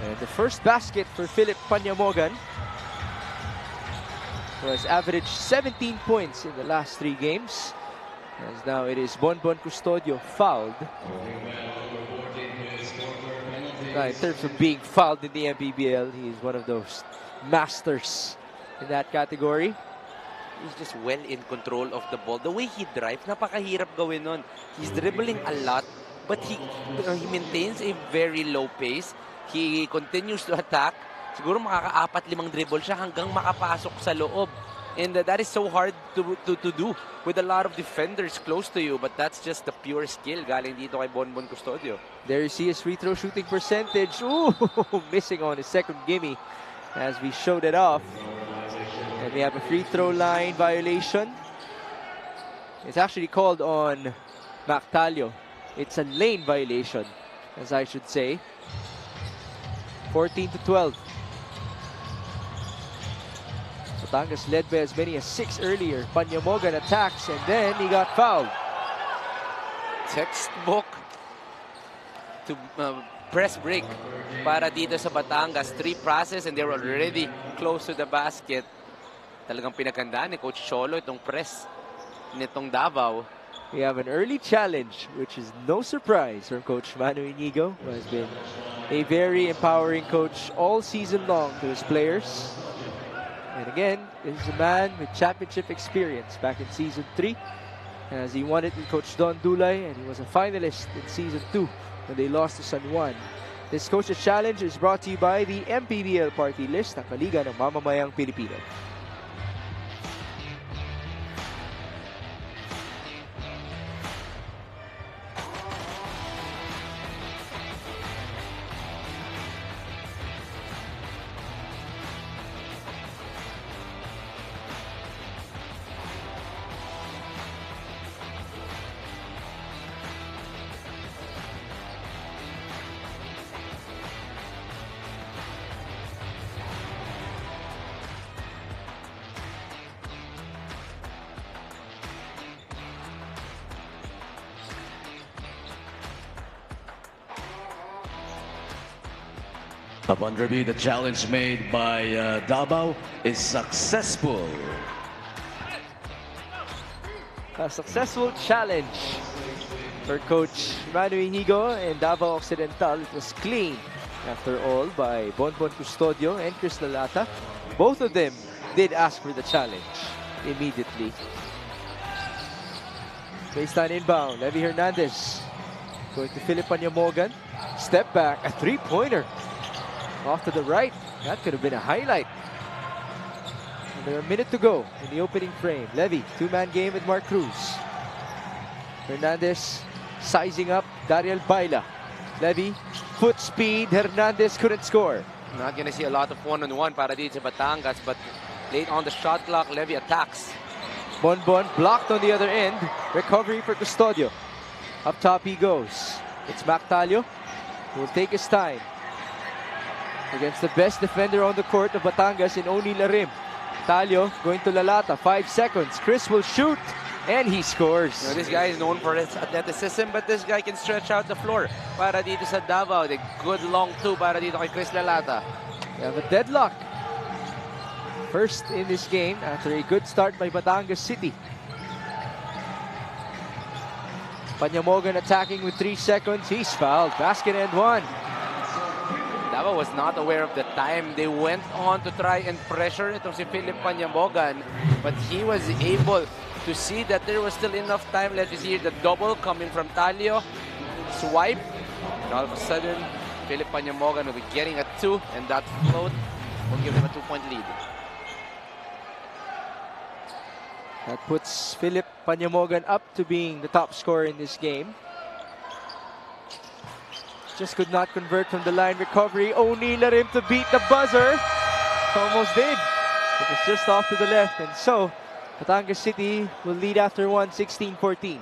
And the first basket for Philip Panyamogan was averaged 17 points in the last 3 games. As now it is Bonbon Custodio fouled. In terms of being fouled in the MPBL, he is one of those masters in that category. He's just well in control of the ball. The way he drives, napakahirap gawin nun. He's dribbling a lot, but he maintains a very low pace. He continues to attack. Siguro makaka-4-5 dribble siya hanggang makapasok sa loob. And that is so hard to do with a lot of defenders close to you. But that's just the pure skill galing dito kay Bonbon Custodio. There you see his free throw shooting percentage. Ooh, missing on his second gimme as we showed it off. And we have a free throw line violation. It's actually called on Mactalio. It's a lane violation, as I should say. 14-12. Batangas led by as many as 6 earlier. Panyamogan attacks and then he got fouled. Textbook to press break para dito sa Batangas. 3 passes and they were already close to the basket. Talagang pinagandaan ni Coach Cholo itong press nitong Davao. We have an early challenge, which is no surprise from Coach Manu Inigo, who has been a very empowering coach all season long to his players. And again, this is a man with championship experience back in Season 3, as he won it with Coach Don Dulay, and he was a finalist in Season 2 when they lost to San Juan. This Coach's Challenge is brought to you by the MPBL Party List, ang kaliga ng mamamayang Pilipino. Upon review, the challenge made by Davao is successful. A successful challenge for Coach Manu Inigo and Davao Occidental. It was clean after all by Bonbon Custodio and Chris Lalata. Both of them did ask for the challenge immediately. Baseline inbound. Levy Hernandez going to Philip Panyamogan. Step back, a three-pointer. Off to the right. That could have been a highlight. And there's a minute to go in the opening frame. Levy, two-man game with Mark Cruz. Hernandez sizing up Dariel Baila. Levy, foot speed. Hernandez couldn't score. Not going to see a lot of one-on-one para dito sa Batangas, but late on the shot clock, Levy attacks. Bonbon blocked on the other end. Recovery for Custodio. Up top he goes. It's Mactalio who will take his time against the best defender on the court of Batangas in Oni Larim. Talio going to Lalata. 5 seconds. Chris will shoot. And he scores. You know, this guy is known for his athleticism, but this guy can stretch out the floor para dito sa Davao. The good long two para dito kay Chris Lalata. We have a deadlock. First in this game after a good start by Batangas City. Panyamogan attacking with 3 seconds. He's fouled. Basket and one. Davao was not aware of the time. They went on to try and pressure itong si Philip Panyamogan, but he was able to see that there was still enough time. Let's see the double coming from Talio. Swipe. And all of a sudden, Philip Panyamogan will be getting a 2, and that float will give them a 2-point lead. That puts Philip Panyamogan up to being the top scorer in this game. Just could not convert from the line. Recovery. Oni Larim to beat the buzzer. Almost did. It was just off to the left. And so, Batangas City will lead after one, 16-14.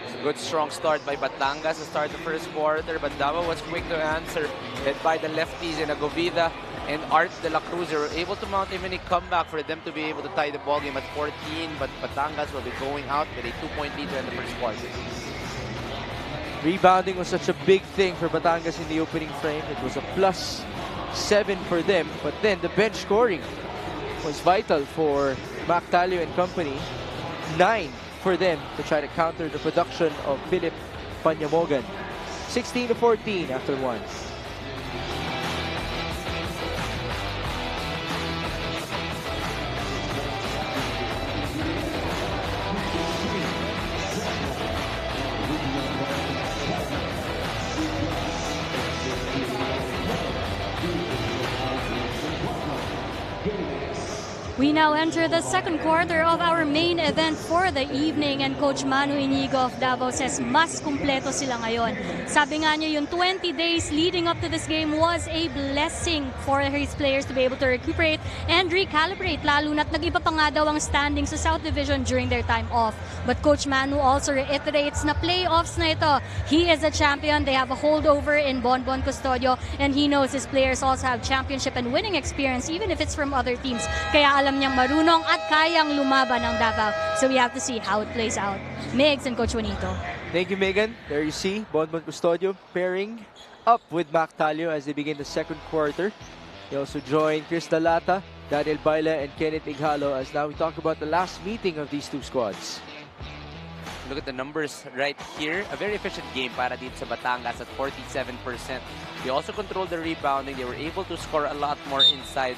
It's a good strong start by Batangas to start the first quarter, but Davao was quick to answer, led by the lefties in Agovida and Art de la Cruz. They were able to mount a mini comeback for them to be able to tie the ball game at 14, but Batangas will be going out with a 2-point lead in the first quarter. Rebounding was such a big thing for Batangas in the opening frame. It was a +7 for them, but then the bench scoring was vital for Mactalio and company. 9 for them to try to counter the production of Philip Panyamogan. 16-14 after one. We now enter the second quarter of our main event for the evening, and Coach Manu Inigo of Davao says mas kumpleto sila ngayon. Sabi nga niya, yung 20 days leading up to this game was a blessing for his players to be able to recuperate and recalibrate, lalo na't nag-iba pa nga daw ang standing sa South Division during their time off. But Coach Manu also reiterates na playoffs na ito. He is a champion. They have a holdover in Bonbon Custodio, and he knows his players also have championship and winning experience, even if it's from other teams. Kaya alam niyang marunong at kayang lumaban ng Davao. So we have to see how it plays out. Migs and Coach Juanito. Thank you, Megan. There you see Bonbon Custodio pairing up with Mac Talio as they begin the second quarter. They also join Chris Dalata, Daniel Baila, and Kenneth Ighalo as now we talk about the last meeting of these two squads. Look at the numbers right here. A very efficient game para dito sa Batangas at 47%. They also controlled the rebounding. They were able to score a lot more inside.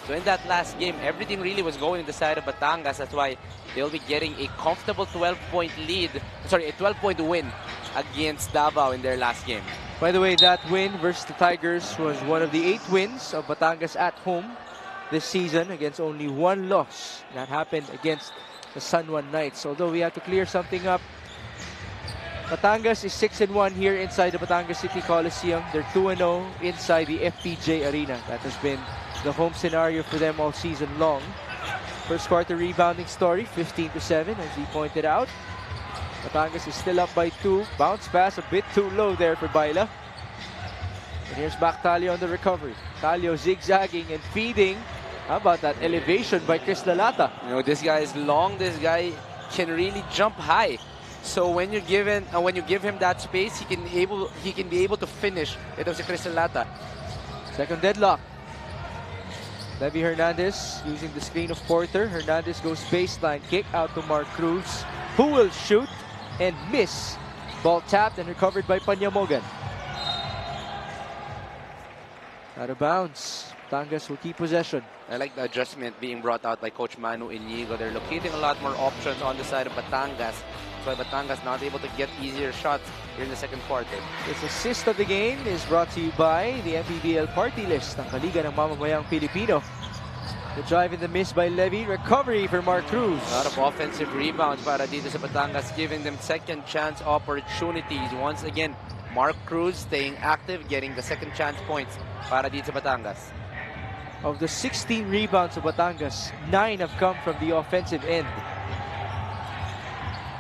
So in that last game, everything really was going to the side of Batangas. That's why they'll be getting a comfortable 12-point lead. Sorry, a 12-point win against Davao in their last game. By the way, that win versus the Tigers was one of the 8 wins of Batangas at home this season against only 1 loss. That happened against the San Juan Knights. Although we have to clear something up. Batangas is 6-1 here inside the Batangas City Coliseum. They're 2-0 inside the FPJ Arena. That has been the home scenario for them all season long. First quarter rebounding story, 15-7 as we pointed out. Batangas is still up by 2. Bounce pass a bit too low there for Baila. And here's back Talio on the recovery. Talio zigzagging and feeding. How about that elevation by Chris Lalata? You know, this guy is long. This guy can really jump high. So when you give him that space, he can be able to finish. Ito si Chris Lalata. Second deadlock. Levy Hernandez using the screen of Porter. Hernandez goes baseline kick out to Mark Cruz, who will shoot and miss. Ball tapped and recovered by Panyamogan. Out of bounds. Batangas will keep possession. I like the adjustment being brought out by Coach Manu Inigo. They're locating a lot more options on the side of Batangas. So Batangas not able to get easier shots here in the second quarter. This assist of the game is brought to you by the MPBL party list ng Kaliga ng Mamamayang Pilipino. The drive in the miss by Levy. Recovery for Mark Cruz. A lot of offensive rebounds para dito sa Batangas, giving them second chance opportunities. Once again, Mark Cruz staying active, getting the second chance points para dito sa Batangas. Of the 16 rebounds of Batangas, 9 have come from the offensive end.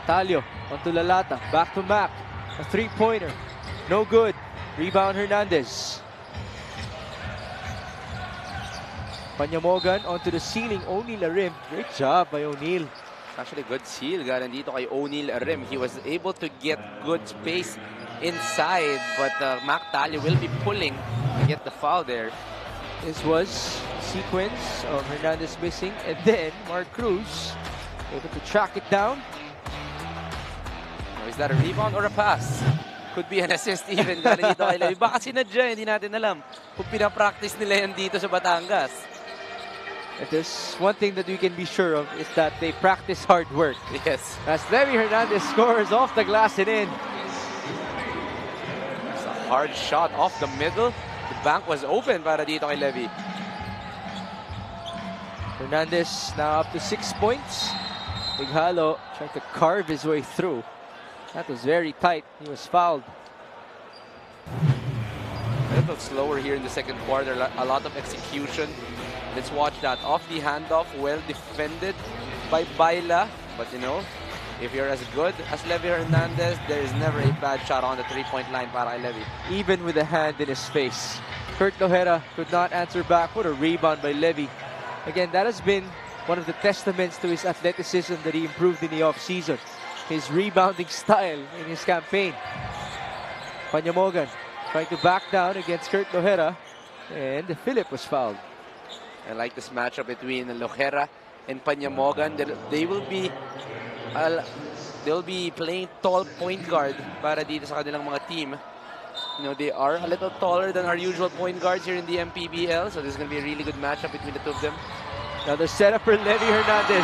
Talio onto Lalata, back to Mac. A 3-pointer, no good. Rebound Hernandez. Panyamogan onto the ceiling, O'Neal Arim. Great job by O'Neal. Actually, good seal galing dito kay O'Neal Arim. He was able to get good space inside, but Mac Talio will be pulling to get the foul there. This was a sequence of Hernandez missing, and then Mark Cruz able to track it down. Is that a rebound or a pass? Could be an assist even galing dito kay Levy. Baka sinadya, hindi natin alam kung pinapractice nila yan dito sa Batangas. If there's one thing that we can be sure of is that they practice hard work. Yes. As Levy Hernandez scores off the glass and in. It's a hard shot off the middle. The bank was open para dito kay Levy. Hernandez now up to 6 points. Ighalo trying to carve his way through. That was very tight. He was fouled. A little slower here in the second quarter. A lot of execution. Let's watch that. Off the handoff. Well defended by Baila. But you know, if you're as good as Levy Hernandez, there is never a bad shot on the 3-point line para kay Levy. Even with a hand in his face. Kurt Lohera could not answer back. What a rebound by Levy. Again, that has been one of the testaments to his athleticism that he improved in the offseason. His rebounding style in his campaign. Panyamogan trying to back down against Kurt Lohera, and Philip was fouled. I like this matchup between Lohera and Panyamogan. They'll be playing tall point guard para dito sa kanilang mga team. You know, they are a little taller than our usual point guards here in the MPBL, so this is going to be a really good matchup between the two of them. Another setup for Levy Hernandez.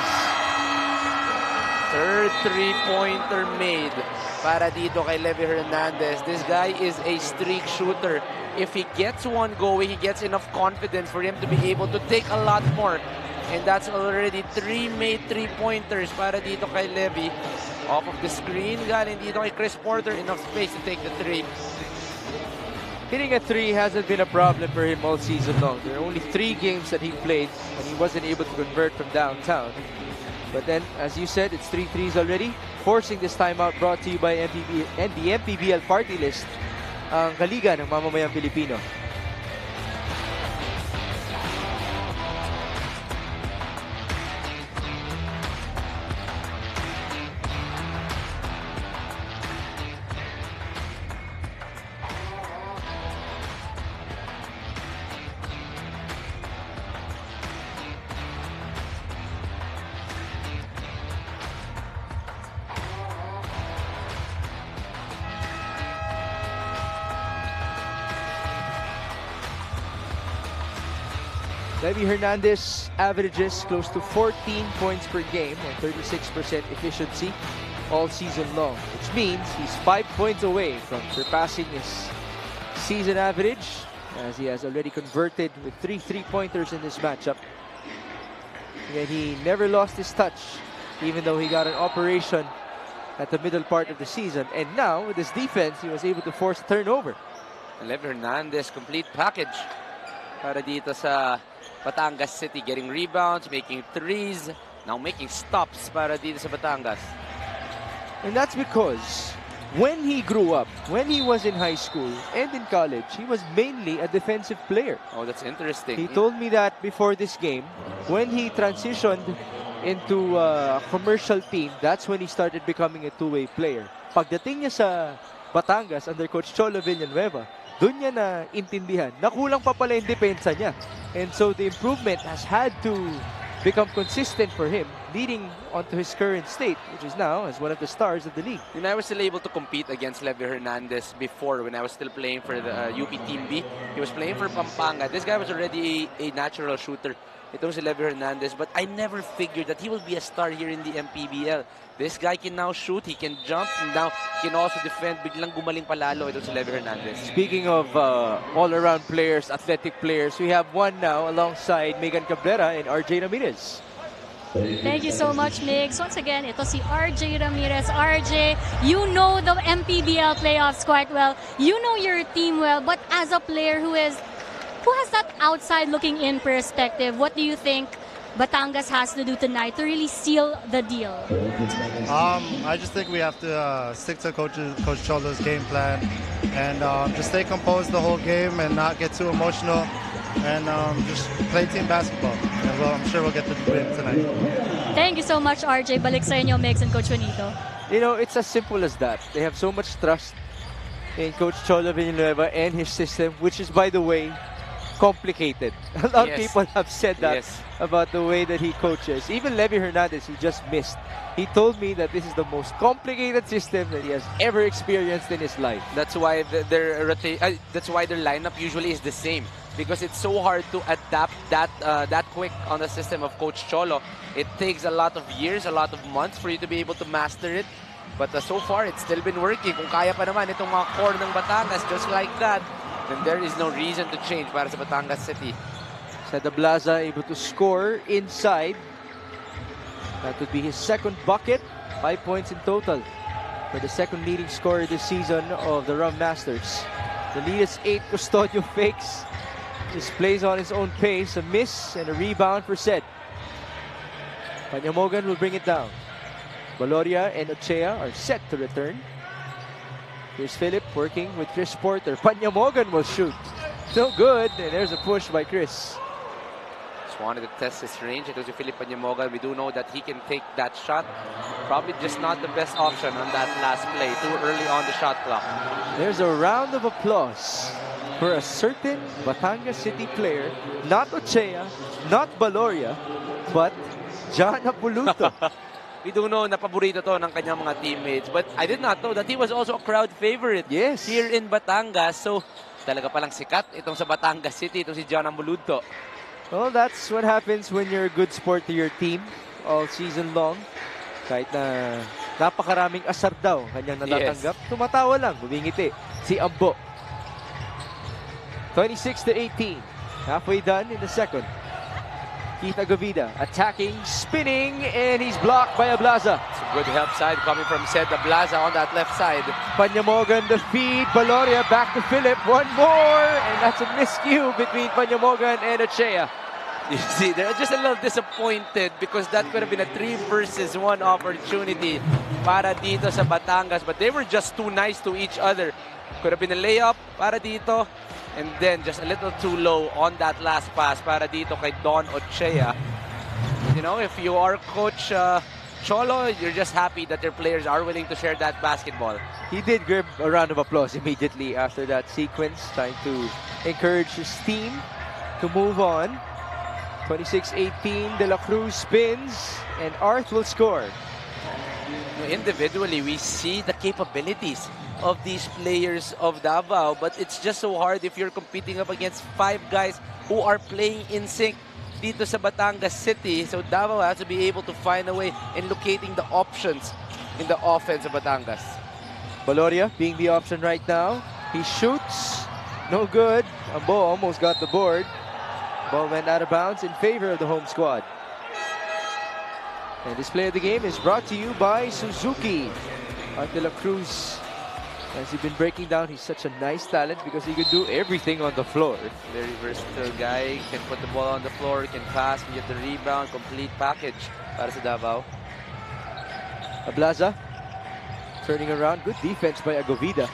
Third 3-pointer made para dito kay Levy Hernandez. This guy is a streak shooter. If he gets one going, he gets enough confidence for him to be able to take a lot more. And that's already 3 made 3-pointers para dito kay Levy. Off of the screen, galing dito kay Chris Porter. Enough space to take the 3. Hitting a 3 hasn't been a problem for him all season long. There are only 3 games that he played and he wasn't able to convert from downtown. But then, as you said, it's 3 threes already. Forcing this timeout brought to you by MPBL and the MPBL party list, ang Kaliga ng Mamamayang Pilipino. Levy Hernandez averages close to 14 points per game or 36% efficiency all season long, which means he's 5 points away from surpassing his season average, as he has already converted with 3 3-pointers in this matchup. Yet he never lost his touch, even though he got an operation at the middle part of the season. And now, with his defense, he was able to force a turnover. Levy Hernandez, complete package para dito sa Batangas City, getting rebounds, making threes, now making stops para dito sa Batangas. And that's because when he grew up, when he was in high school and in college, he was mainly a defensive player. Oh, that's interesting. He told me that before this game, when he transitioned into a commercial team, that's when he started becoming a two-way player. Pagdating niya sa Batangas under Coach Cholo Villanueva, doon niya na intindihan na kulang pa pala yung depensa niya. And so the improvement has had to become consistent for him, leading onto his current state, which is now as one of the stars of the league. When I was still able to compete against Levy Hernandez before, when I was still playing for the UP Team B, he was playing for Pampanga. This guy was already a natural shooter. Ito si Levy Hernandez, but I never figured that he will be a star here in the MPBL. This guy can now shoot, he can jump, and now he can also defend. Biglang gumaling palalo ito si Levy Hernandez. Speaking of all-around players, athletic players, we have one now alongside Megan Cabrera and RJ Ramirez. Thank you so much, Migs. Once again, ito si RJ Ramirez. RJ, you know the MPBL playoffs quite well. You know your team well, but as a player who has that outside looking in perspective, what do you think Batangas has to do tonight to really seal the deal? I just think we have to stick to Coach Cholo's game plan and just stay composed the whole game and not get too emotional and just play team basketball. And I'm sure we'll get the win tonight. Thank you so much, RJ. Balik sa inyo, Migs and Coach Juanito. You know, it's as simple as that. They have so much trust in Coach Cholo Villanueva and his system, which is, by the way, complicated. A lot of people have said that about the way that he coaches. Even Levy Hernandez, he just missed. He told me that this is the most complicated system that he has ever experienced in his life. That's why their lineup usually is the same, because it's so hard to adapt that quick on the system of Coach Cholo. It takes a lot of years, a lot of months for you to be able to master it. But so far, it's still been working. Kung kaya pa naman itong mga core ng Batangas just like that, then there is no reason to change para sa Batangas City. Ced Ablaza able to score inside. That would be his second bucket. 5 points in total for the second leading scorer this season of the Rum Masters. The lead is 8. Custodio fakes. Just plays on his own pace. A miss and a rebound for Ced. Panyamogan will bring it down. Valoria and Ochea are set to return. Here's Philip working with Chris Porter. Panyamogan will shoot. No good. And there's a push by Chris. Just wanted to test his range. It was Philip Panyamogan. We do know that he can take that shot. Probably just not the best option on that last play. Too early on the shot clock. There's a round of applause for a certain Batangas City player. Not Ochea, not Valoria, but John Apuluto. We do know na paborito to ng kanyang mga teammates. But I did not know that he was also a crowd favorite here in Batangas. So, talaga palang sikat itong sa Batangas City, itong si John Ambuludto. Well, that's what happens when you're a good sport to your team all season long. Kahit na napakaraming asar daw kanyang natatanggap, tumatawa lang, bumingiti. Si Ambo. 26-18. Halfway done in the second. Keith Agavida attacking, spinning, and he's blocked by Ablaza. It's a good help side coming from Ced Ablaza on that left side. Panyamogan the feed, Valoria back to Philip, one more, and that's a miscue between Panyamogan and Ochea. You see, they're just a little disappointed because that could have been a 3 versus 1 opportunity para dito sa Batangas, but they were just too nice to each other. Could have been a layup para dito. And then just a little too low on that last pass para dito kay Don Ochea. You know, if you are Coach Cholo, you're just happy that your players are willing to share that basketball. He did grab a round of applause immediately after that sequence, trying to encourage his team to move on. 26-18, De La Cruz spins, and Arth will score. Individually, we see the capabilities of these players of Davao, but it's just so hard if you're competing up against 5 guys who are playing in sync. dito sa Batangas City. So Davao has to be able to find a way in locating the options in the offense of Batangas. Baloria being the option right now. He shoots. No good. Ambo almost got the board. Ball went out of bounds in favor of the home squad. And this play of the game is brought to you by Suzuki. Art de la Cruz, as he's been breaking down, he's such a nice talent because he can do everything on the floor. Very versatile guy. Can put the ball on the floor, can pass, can get the rebound, complete package para sa Davao. Ablaza turning around. Good defense by Agovida.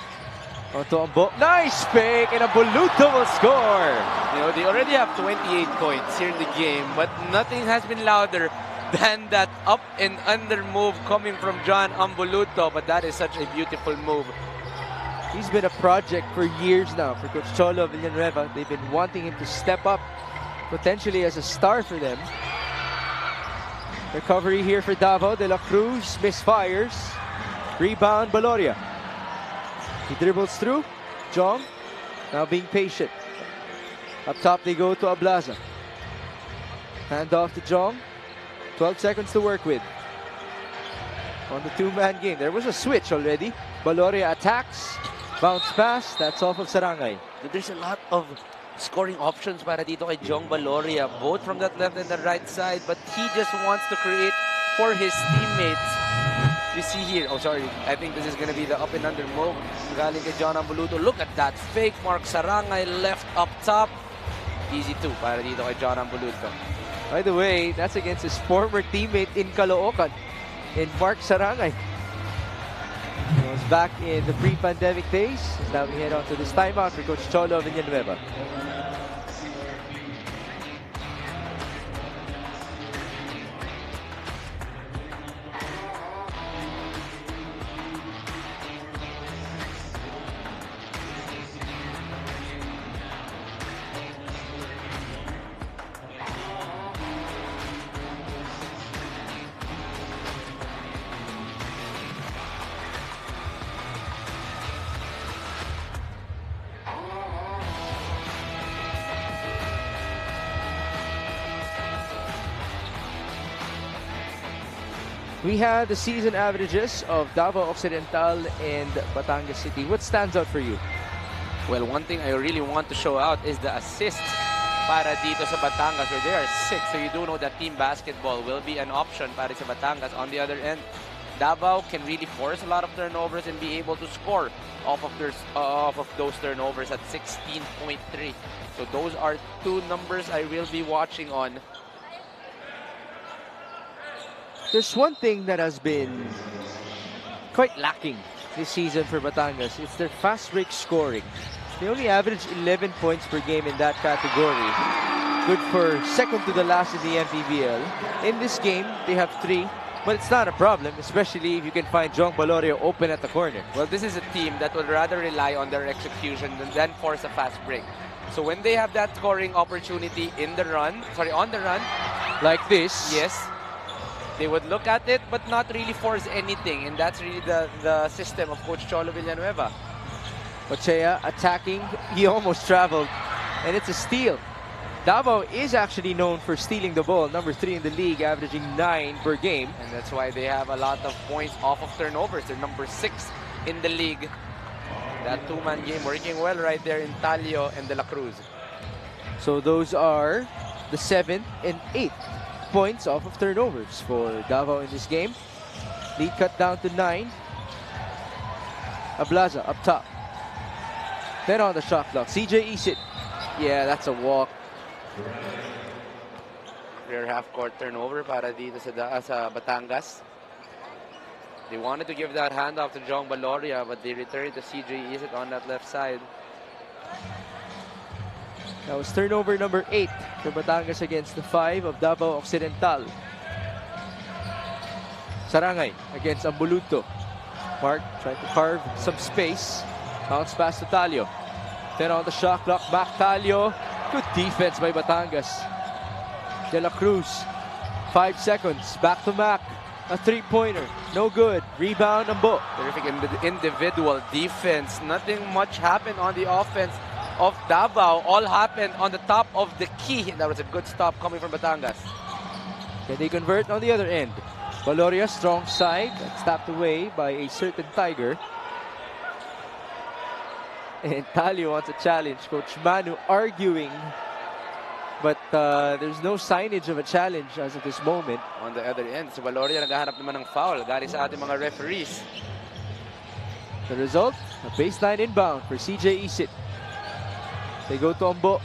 Onto Ambo. Nice pick, and Ambuluto will score. You know, they already have 28 points here in the game, but nothing has been louder than that up and under move coming from John Ambuluto. But that is such a beautiful move. He's been a project for years now for Coach Cholo Villanueva. They've been wanting him to step up potentially as a star for them. Recovery here for Davao. De La Cruz misfires. Rebound, Baloria. He dribbles through. Jong now being patient. Up top they go to Ablaza. Hand off to Jong. 12 seconds to work with. On the two-man game. There was a switch already. Baloria attacks. Bounce pass. That's off of Sarangay. There's a lot of scoring options para dito kay Jong Baloria, both from that left and the right side, but he just wants to create for his teammates. You see here, oh sorry, I think this is going to be the up and under move. Galing kay John Ambuluto. Look at that fake mark. Sarangay left up top. Easy two para dito kay John Ambuluto. By the way, that's against his former teammate in Caloocan, in Mark Sarangay. He was back in the pre-pandemic days. Now we head on to this timeout for Coach Cholo Villanueva. We had the season averages of Davao Occidental and Batangas City. What stands out for you? Well, one thing I really want to show out is the assists para dito sa Batangas, where there are 6. So you do know that team basketball will be an option para sa Batangas. On the other end, Davao can really force a lot of turnovers and be able to score off of those turnovers at 16.3. So those are two numbers I will be watching on. There's one thing that has been quite lacking this season for Batangas. It's their fast break scoring. They only average 11 points per game in that category. Good for second to the last in the MPBL. In this game, they have 3, but it's not a problem, especially if you can find Jong Baloria open at the corner. Well, this is a team that would rather rely on their execution than force a fast break. So when they have that scoring opportunity on the run, like this, yes, they would look at it but not really force anything, and that's really the system of Coach Cholo Villanueva. Ochea attacking, he almost traveled, and it's a steal. Davao is actually known for stealing the ball, number 3 in the league, averaging 9 per game. And that's why they have a lot of points off of turnovers. They're number 6 in the league. That two-man game working well right there in Talio and De La Cruz. So those are the 7th and 8th points off of turnovers for Davao in this game. Lead cut down to 9. Ablaza up top. Then on the shot clock, CJ Isit. Yeah, that's a walk. Rear half-court turnover para dito sa Batangas. They wanted to give that handoff to Jong Baloria, but they returned to CJ Isit on that left side. That was turnover number 8 for Batangas against the 5 of Davao Occidental. Sarangay against Ambuluto. Mark trying to carve some space. Bounce pass to Talio. Then on the shot clock, back Talio. Good defense by Batangas. De La Cruz. 5 seconds. Back to Mac. A three-pointer. No good. Rebound, Ambo. Terrific individual defense. Nothing much happened on the offense of Davao all happened on the top of the key. That was a good stop coming from Batangas. Can they convert on the other end? Valoria, strong side, that's tapped away by a certain Tiger. And Talio wants a challenge. Coach Manu arguing, but there's no signage of a challenge as of this moment. On the other end, so Valoria naghahanap naman ng foul. Galing sa ating mga referees. The result, a baseline inbound for CJ Isit. They go to Ambo.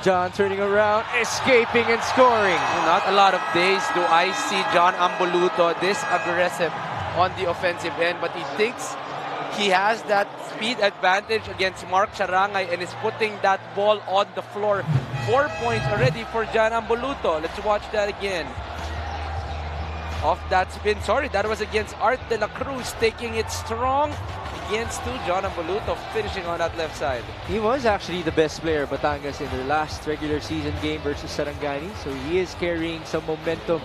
John turning around, escaping and scoring. Not a lot of days do I see John Amboluto this aggressive on the offensive end, but he thinks he has that speed advantage against Mark Charangay and is putting that ball on the floor. 4 points already for John Amboluto. Let's watch that again. Off that spin, sorry, that was against Art de la Cruz, taking it strong against John Amboluto, finishing on that left side. He was actually the best player of Batangas in their last regular season game versus Sarangani, so he is carrying some momentum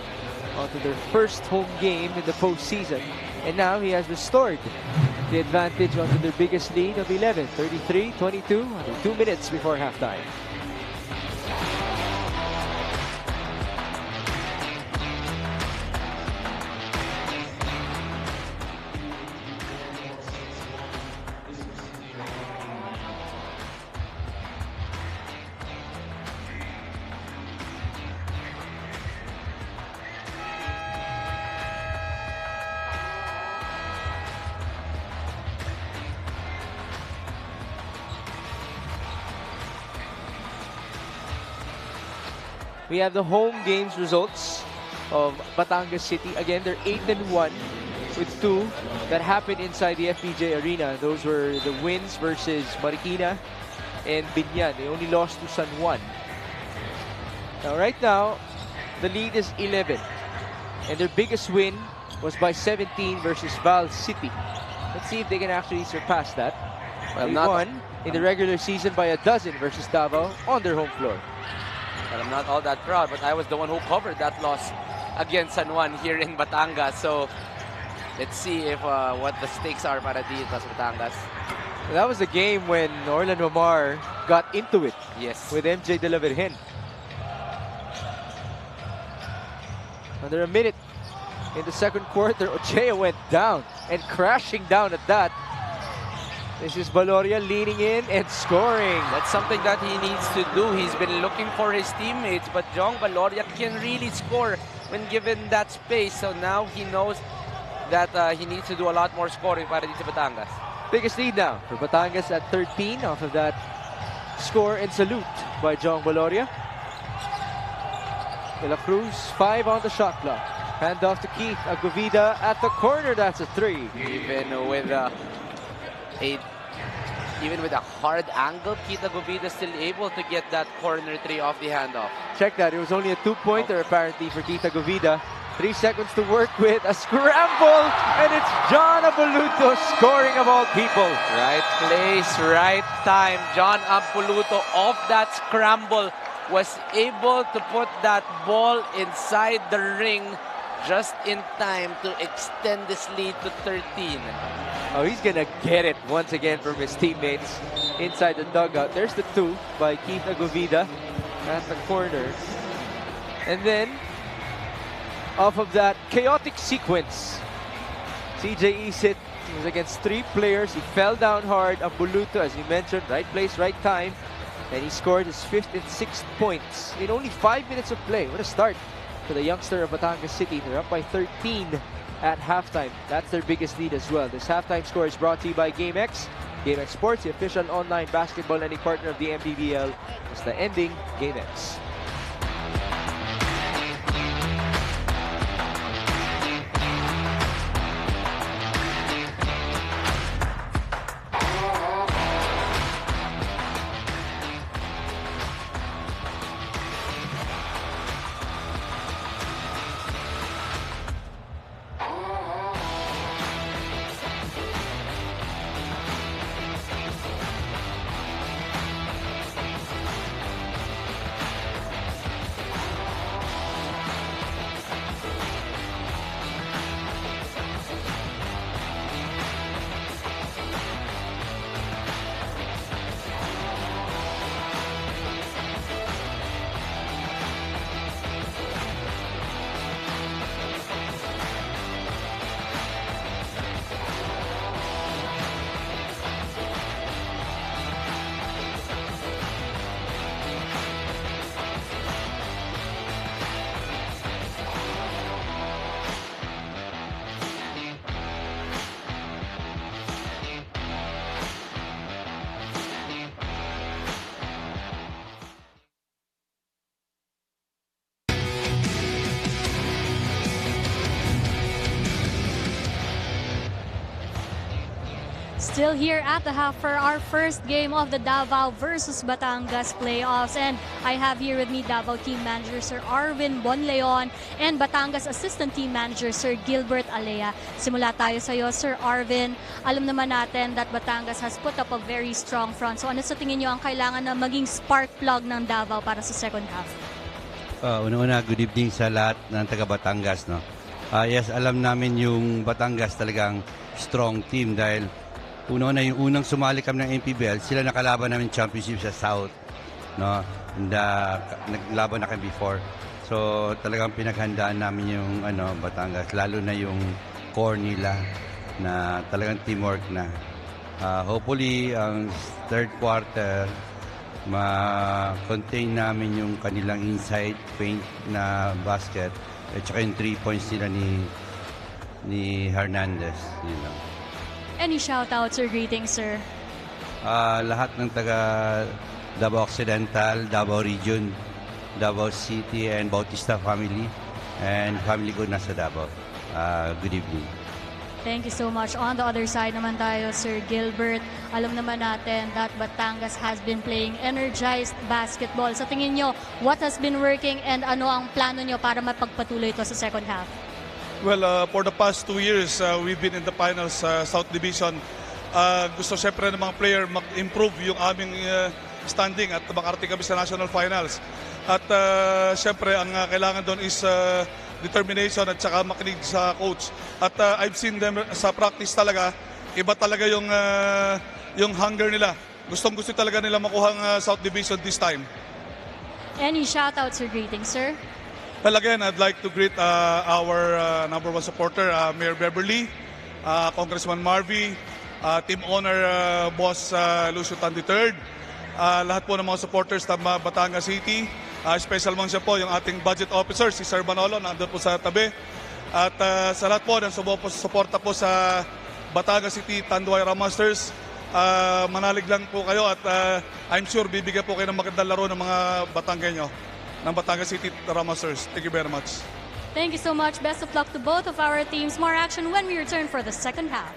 onto their first home game in the postseason. And now he has restored the advantage onto their biggest lead of 11, 33-22, under 2 minutes before halftime. We have the home games results of Batangas City. Again, they're 8-1 with 2 that happened inside the FPJ Arena. Those were the wins versus Marikina and Binyan. They only lost to San Juan. Now, right now, the lead is 11. And their biggest win was by 17 versus Val City. Let's see if they can actually surpass that. They won in the regular season by 12 versus Davao on their home floor. But I'm not all that proud, but I was the one who covered that loss against San Juan here in Batangas. So let's see if what the stakes are para dito sa Batangas. That was the game when Orlan Mamar got into it. Yes. With MJ De La Virgen. Under a minute in the second quarter, Ochea went down and crashing down at that. This is Valoria leaning in and scoring. That's something that he needs to do. He's been looking for his teammates, but Jong Valoria can really score when given that space. So now he knows that he needs to do a lot more scoring para dito sa Batangas. Biggest lead now for Batangas at 13 off of that score and salute by Jong Valoria. De La Cruz, 5 on the shot clock. Hand off to Keith Agovida at the corner. That's a 3. Even with a hard angle, Keith Agovida still able to get that corner 3 off the handoff. Check that. It was only a 2-pointer apparently for Keith Agovida. 3 seconds to work with. A scramble, and it's John Amboluto scoring of all people. Right place, right time. John Amboluto off that scramble was able to put that ball inside the ring just in time to extend this lead to 13. Oh, he's gonna get it once again from his teammates inside the dugout. There's the 2 by Keith Agovida at the corner. And then, off of that chaotic sequence, CJ Isit was against 3 players. He fell down hard. Amboluto, as you mentioned, right place, right time. And he scored his 5th and 6th points in only 5 minutes of play. What a start for the youngster of Batangas City. They're up by 13 at halftime. That's their biggest lead as well. This halftime score is brought to you by GameX. GameX Sports, the official online basketball lending partner of the MPBL. It's the ending, GameX. Still here at the half for our first game of the Davao versus Batangas playoffs. And I have here with me Davao team manager Sir Arvin Bonleon and Batangas assistant team manager Sir Gilbert Alea. Simula tayo sa iyo, Sir Arvin. Alam naman natin that Batangas has put up a very strong front. So ano sa tingin niyo ang kailangan na maging spark plug ng Davao para sa second half? Una-una, good evening sa lahat ng taga Batangas. No? Yes, alam namin yung Batangas talagang strong team dahil una-una yung unang sumali kami ng MPBL, sila nakalaban namin championship sa South. No? Naglaban na kami before. So talagang pinaghandaan namin yung Batangas, lalo na yung core nila na talagang teamwork na. Hopefully, ang third quarter, ma-contain namin yung kanilang inside paint na basket at saka yung 3 points nila ni Hernandez. You know. Any shoutouts or greetings, sir? Lahat ng taga Davao Occidental, Davao Region, Davao City, and Bautista family, and family ko nasa Davao. Good evening. Thank you so much. On the other side naman tayo, Sir Gilbert. Alam naman natin that Batangas has been playing energized basketball. Sa tingin nyo, what has been working and ano ang plano nyo para mapagpatuloy ito sa second half? Well, for the past 2 years, we've been in the finals South Division. Gusto syempre ng mga player mag-improve yung aming standing at makarating kami sa national finals. At syempre, ang kailangan doon is determination at saka makinig sa coach. At I've seen them sa practice talaga, iba talaga yung hunger nila. Gustong-gusto talaga nila makuha ang South Division this time. Any shoutouts or greetings, sir? Well, again, I'd like to greet our number one supporter, Mayor Beverly, Congressman Marvy, Team Owner Boss Lucio Tan III, lahat po ng mga supporters ng Batangas City. Special mention po yung ating budget officer, si Sir Manolo, nandun po sa tabi. At sa lahat po ng suporta po sa Batangas City Tanduay Ramasters, manalig lang po kayo at I'm sure bibigyan po kayo ng magandang laro ng mga Batanggenyo ng Batangas City Ramasters. Thank you very much. Thank you so much. Best of luck to both of our teams. More action when we return for the second half.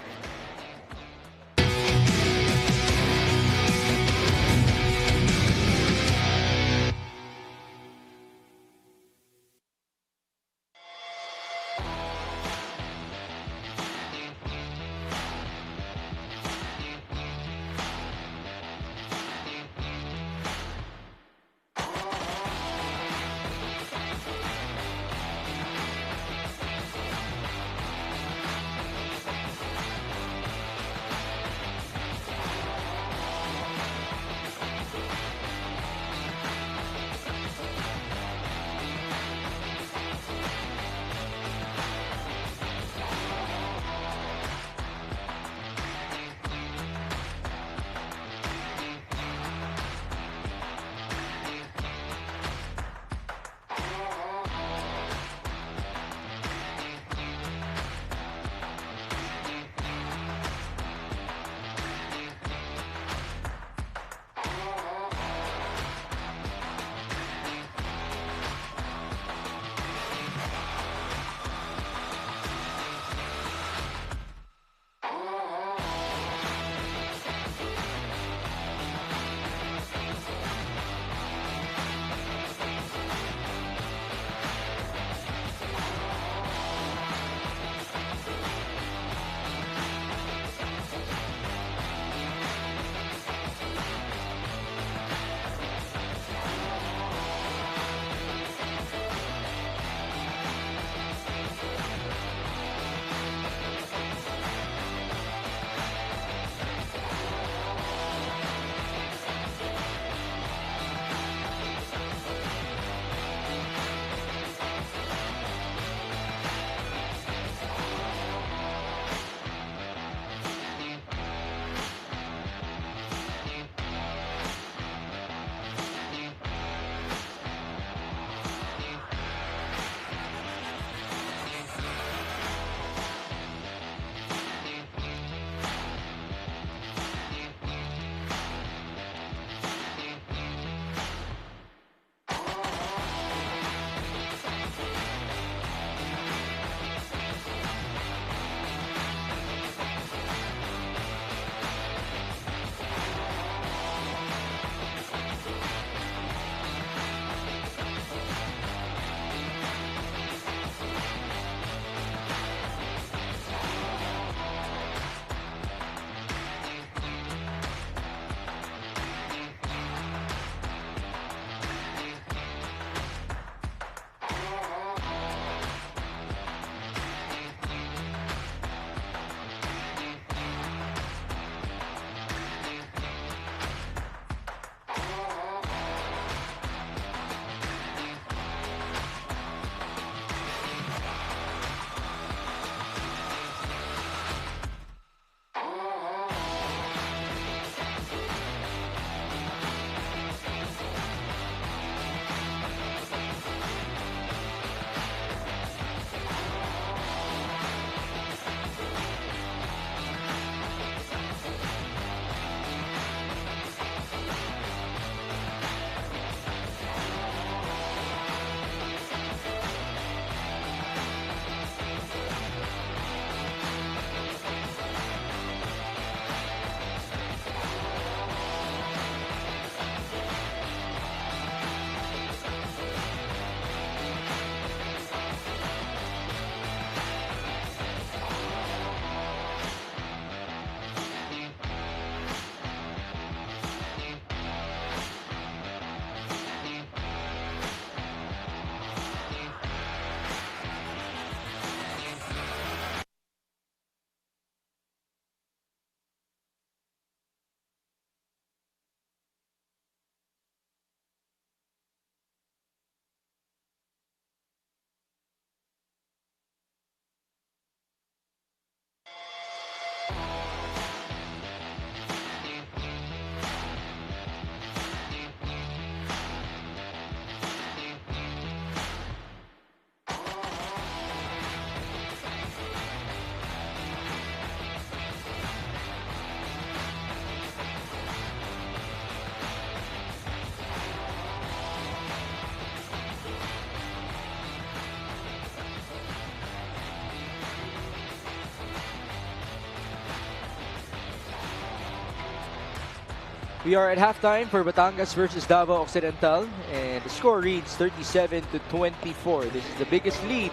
We are at halftime for Batangas versus Davao Occidental, and the score reads 37-24. This is the biggest lead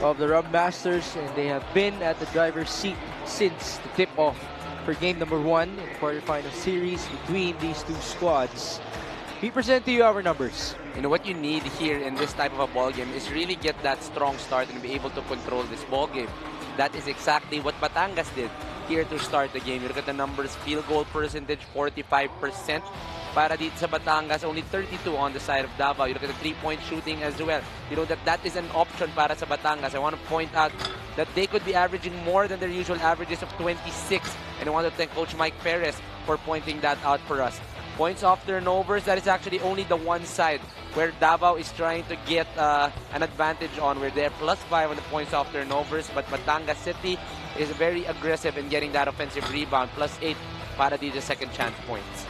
of the Rum Masters, and they have been at the driver's seat since the tip-off for game number 1 in the quarterfinal series between these two squads. We present to you our numbers. You know, what you need here in this type of a ball game is really get that strong start and be able to control this ball game. That is exactly what Batangas did here to start the game. You look at the numbers, field goal percentage, 45% para dito sa Batangas, only 32 on the side of Davao. You look at the three-point shooting as well. You know that is an option para sa Batangas. I want to point out that they could be averaging more than their usual averages of 26. And I want to thank Coach Mike Perez for pointing that out for us. Points off turnovers, that is actually only the one side where Davao is trying to get an advantage on, where they're +5 on the points off turnovers, but Batangas City is very aggressive in getting that offensive rebound, +8 para dito second chance points.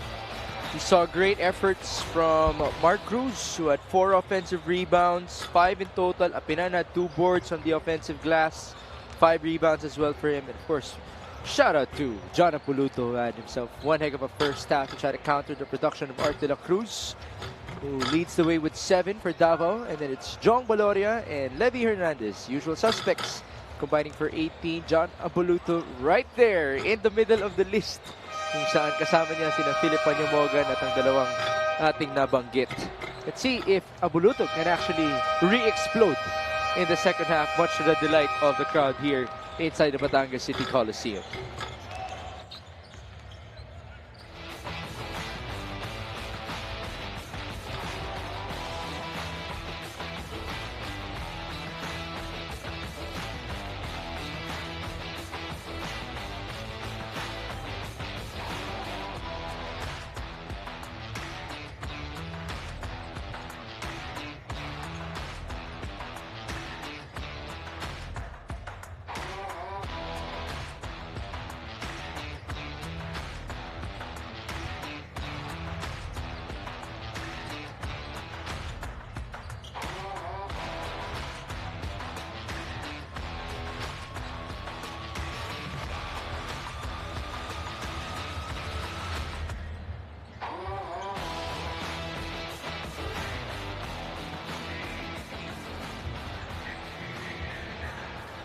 We saw great efforts from Mark Cruz, who had 4 offensive rebounds, 5 in total. Apinan had 2 boards on the offensive glass, 5 rebounds as well for him. And of course, shout out to John Apoluto, who had himself one heck of a first half to try to counter the production of Art de la Cruz, who leads the way with 7 for Davao. And then it's Jong Baloria and Levy Hernandez, usual suspects, combining for 18. John Apoluto right there in the middle of the list, kung saan kasama niya sina Philip Panyamogan at ang dalawang ating nabanggit. Let's see if Apoluto can actually re-explode in the second half, much to the delight of the crowd here inside the Batangas City Coliseum.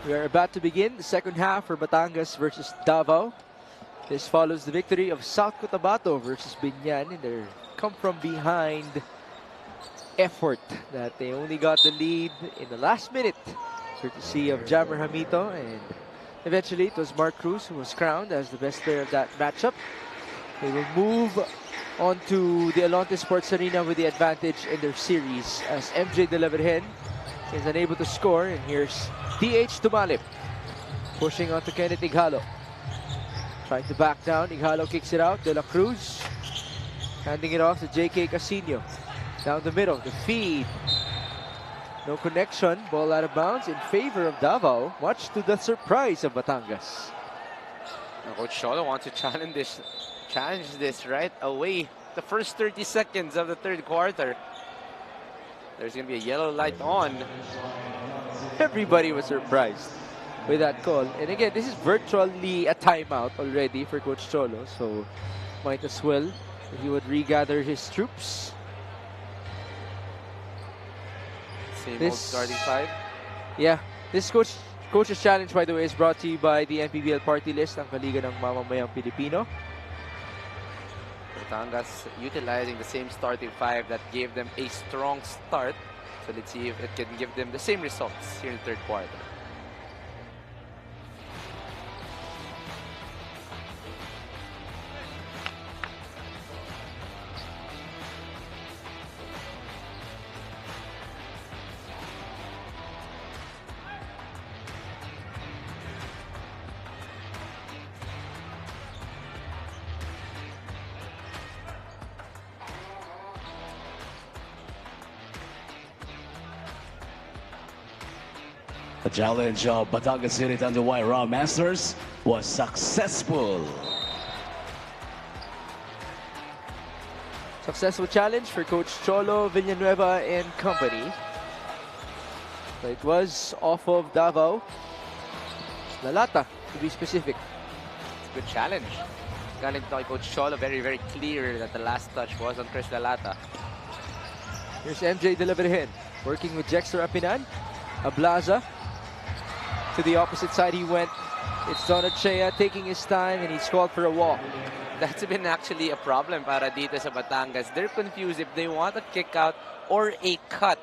We are about to begin the second half for Batangas versus Davao. This follows the victory of South Cotabato versus Binyan in their come-from-behind effort that they only got the lead in the last minute, courtesy of Jammer Hamito, and eventually it was Mark Cruz who was crowned as the best player of that matchup. They will move on to the Alonte Sports Arena with the advantage in their series, as MJ De La Virgen is unable to score, and here's DH Tumalip pushing on to Kenneth Ighalo, trying to back down. Ighalo kicks it out. De La Cruz handing it off to JK Casino down the middle. The feed, no connection. Ball out of bounds in favor of Davao, much to the surprise of Batangas. Now, Coach Cholo wants to challenge this right away. The first 30 seconds of the third quarter. There's going to be a yellow light on. Everybody was surprised with that call. And again, this is virtually a timeout already for Coach Cholo, so might as well if he would regather his troops. Same old starting 5. Yeah, this coach's challenge, by the way, is brought to you by the MPBL party list, ang Kaliga ng Mamamayang Pilipino. Batangas utilizing the same starting 5 that gave them a strong start. So let's see if it can give them the same results here in the third quarter. The challenge of Batangas City Thunder White Rum Masters was successful. Successful challenge for Coach Cholo Villanueva and company. But it was off of Davao. Lalata, to be specific. It's a good challenge. galing to kay Coach Cholo, very, very clear that the last touch was on Chris Lalata. Here's MJ de la Virgen working with Jexter Apinan. Ablaza to the opposite side he went. It's Don Ochea taking his time, and he's called for a walk. That's been actually a problem para dito sa Batangas. They're confused if they want a kick out or a cut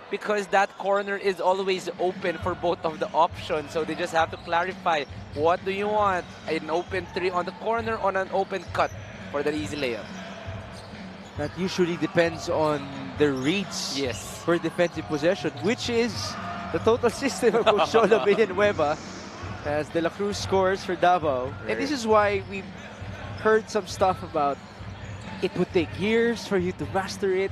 because that corner is always open for both of the options. So they just have to clarify, what do you want? An open 3 on the corner or an open cut for the easy layup? That usually depends on the reads for defensive possession, which is the total system of Coach Cholo Villanueva as De La Cruz scores for Davao. And this is why we've heard some stuff about it would take years for you to master it.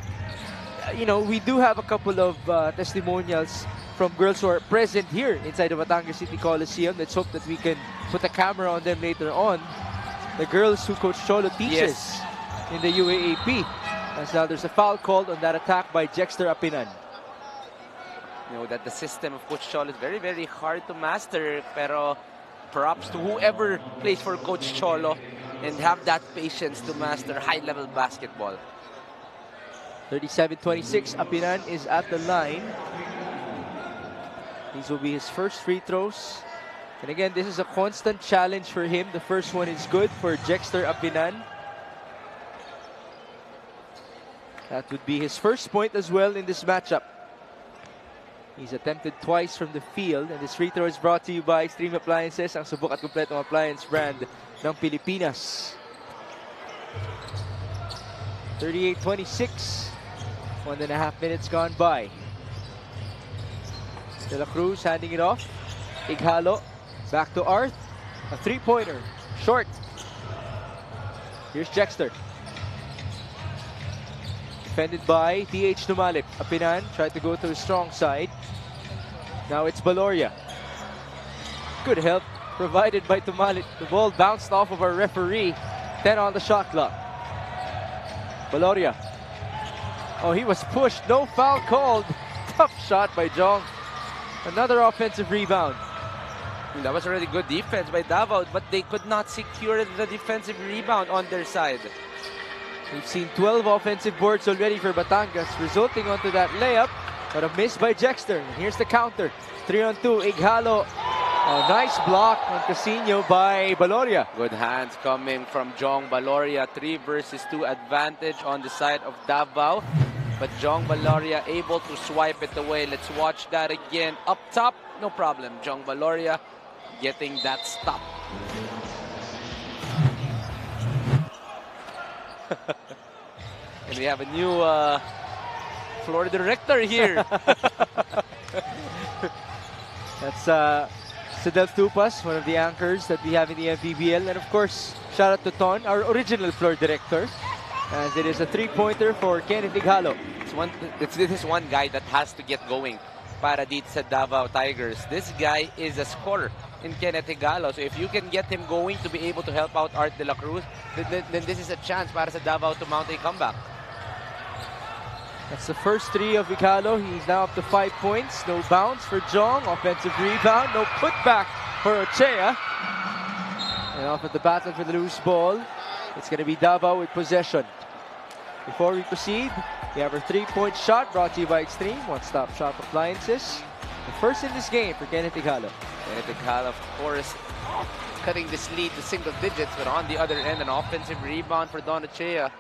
You know, we do have a couple of testimonials from girls who are present here inside the Batangas City Coliseum. Let's hope that we can put a camera on them later on. The girls who Coach Cholo teaches in the UAAP. As now there's a foul called on that attack by Jexter Apinan. You know that the system of Coach Cholo is very, very hard to master. Pero props to whoever plays for Coach Cholo and have that patience to master high-level basketball. 37-26, Apinan is at the line. These will be his first free throws. And again, this is a constant challenge for him. The first one is good for Jexter Apinan. That would be his first point as well in this matchup. He's attempted twice from the field, and this free throw is brought to you by Extreme Appliances, ang subok at kompletong appliance brand ng Pilipinas. 38-26, 1.5 minutes gone by. De La Cruz handing it off. Ighalo, back to Arth. A three-pointer, short. Here's Jexter. Defended by T.H. Numalip. Apinan tried to go to the strong side. Now it's Baloria. Good help provided by Tumalip. The ball bounced off of our referee. 10 on the shot clock. Baloria. Oh, he was pushed. No foul called. Tough shot by Jong. Another offensive rebound. That was already good defense by Davao, but they could not secure the defensive rebound on their side. We've seen 12 offensive boards already for Batangas, resulting onto that layup, but a miss by Jexter. And here's the counter. 3-on-2, Ighalo. A nice block on Casino by Baloria. Good hands coming from Jong Baloria. 3 versus 2 advantage on the side of Davao. But Jong Baloria able to swipe it away. Let's watch that again. Up top, no problem. Jong Baloria getting that stop. And we have a new floor director here. That's Sidel Tupas, one of the anchors that we have in the MPBL. And of course, shout out to Ton, our original floor director, as it is a three-pointer for Kenneth Ighalo. This is one guy that has to get going para dito sa Davao Tigers. This guy is a scorer in Kenneth Ighalo. So if you can get him going to be able to help out Art De La Cruz, then this is a chance para sa Davao to mount a comeback. That's the first 3 of Ighalo. He's now up to 5 points. No bounce for Jong. Offensive rebound. No putback for Ochea. And off at the battle for the loose ball. It's going to be Davao with possession. Before we proceed, we have our 3-point shot brought to you by Extreme One-Stop Shop Appliances. The first in this game for Kenneth Ighalo. Kenneth Ighalo, of course, cutting this lead to single digits. But on the other end, an offensive rebound for Don Ochea.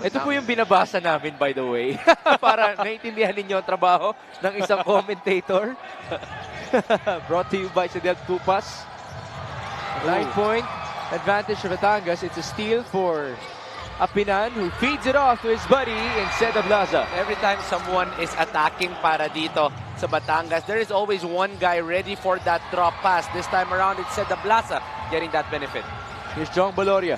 Ito po yung binabasa namin, by the way, para naintindihan ninyo ang trabaho ng isang commentator. Brought to you by Sidel Tupas. 9-point advantage for Batangas. It's a steal for Apinan, who feeds it off to his buddy instead of Laza. Every time someone is attacking para dito sa Batangas, there is always one guy ready for that drop pass. This time around, it's Seda Blaza getting that benefit. Here's Jong Baloria.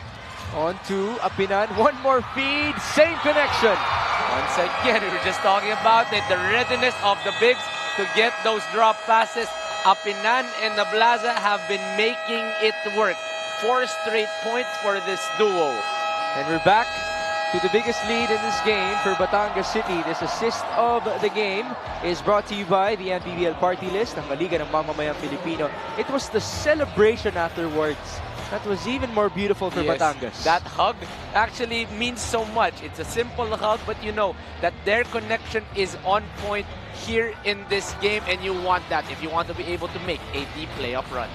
On to Apinan. One more feed. Same connection. Once again, we were just talking about it. The readiness of the bigs to get those drop passes. Apinan and the Blaza have been making it work. 4 straight points for this duo. And we're back to the biggest lead in this game for Batangas City. This assist of the game is brought to you by the MPBL Party List, ang Liga ng Mamamayang Pilipino. It was the celebration afterwards That was even more beautiful for Yes, Batangas. that hug actually means so much. It's a simple hug, but you know that their connection is on point here in this game, and you want that if you want to be able to make a deep playoff run.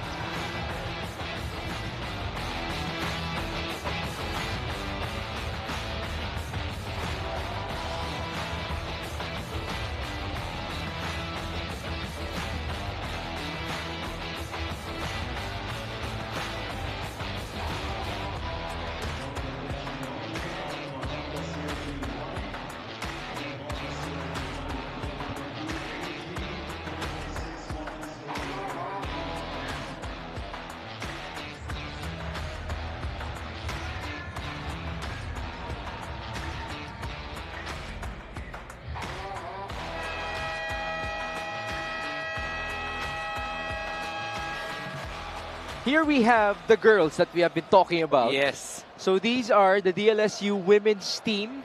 Here we have the girls that we have been talking about. Yes. So these are the DLSU women's team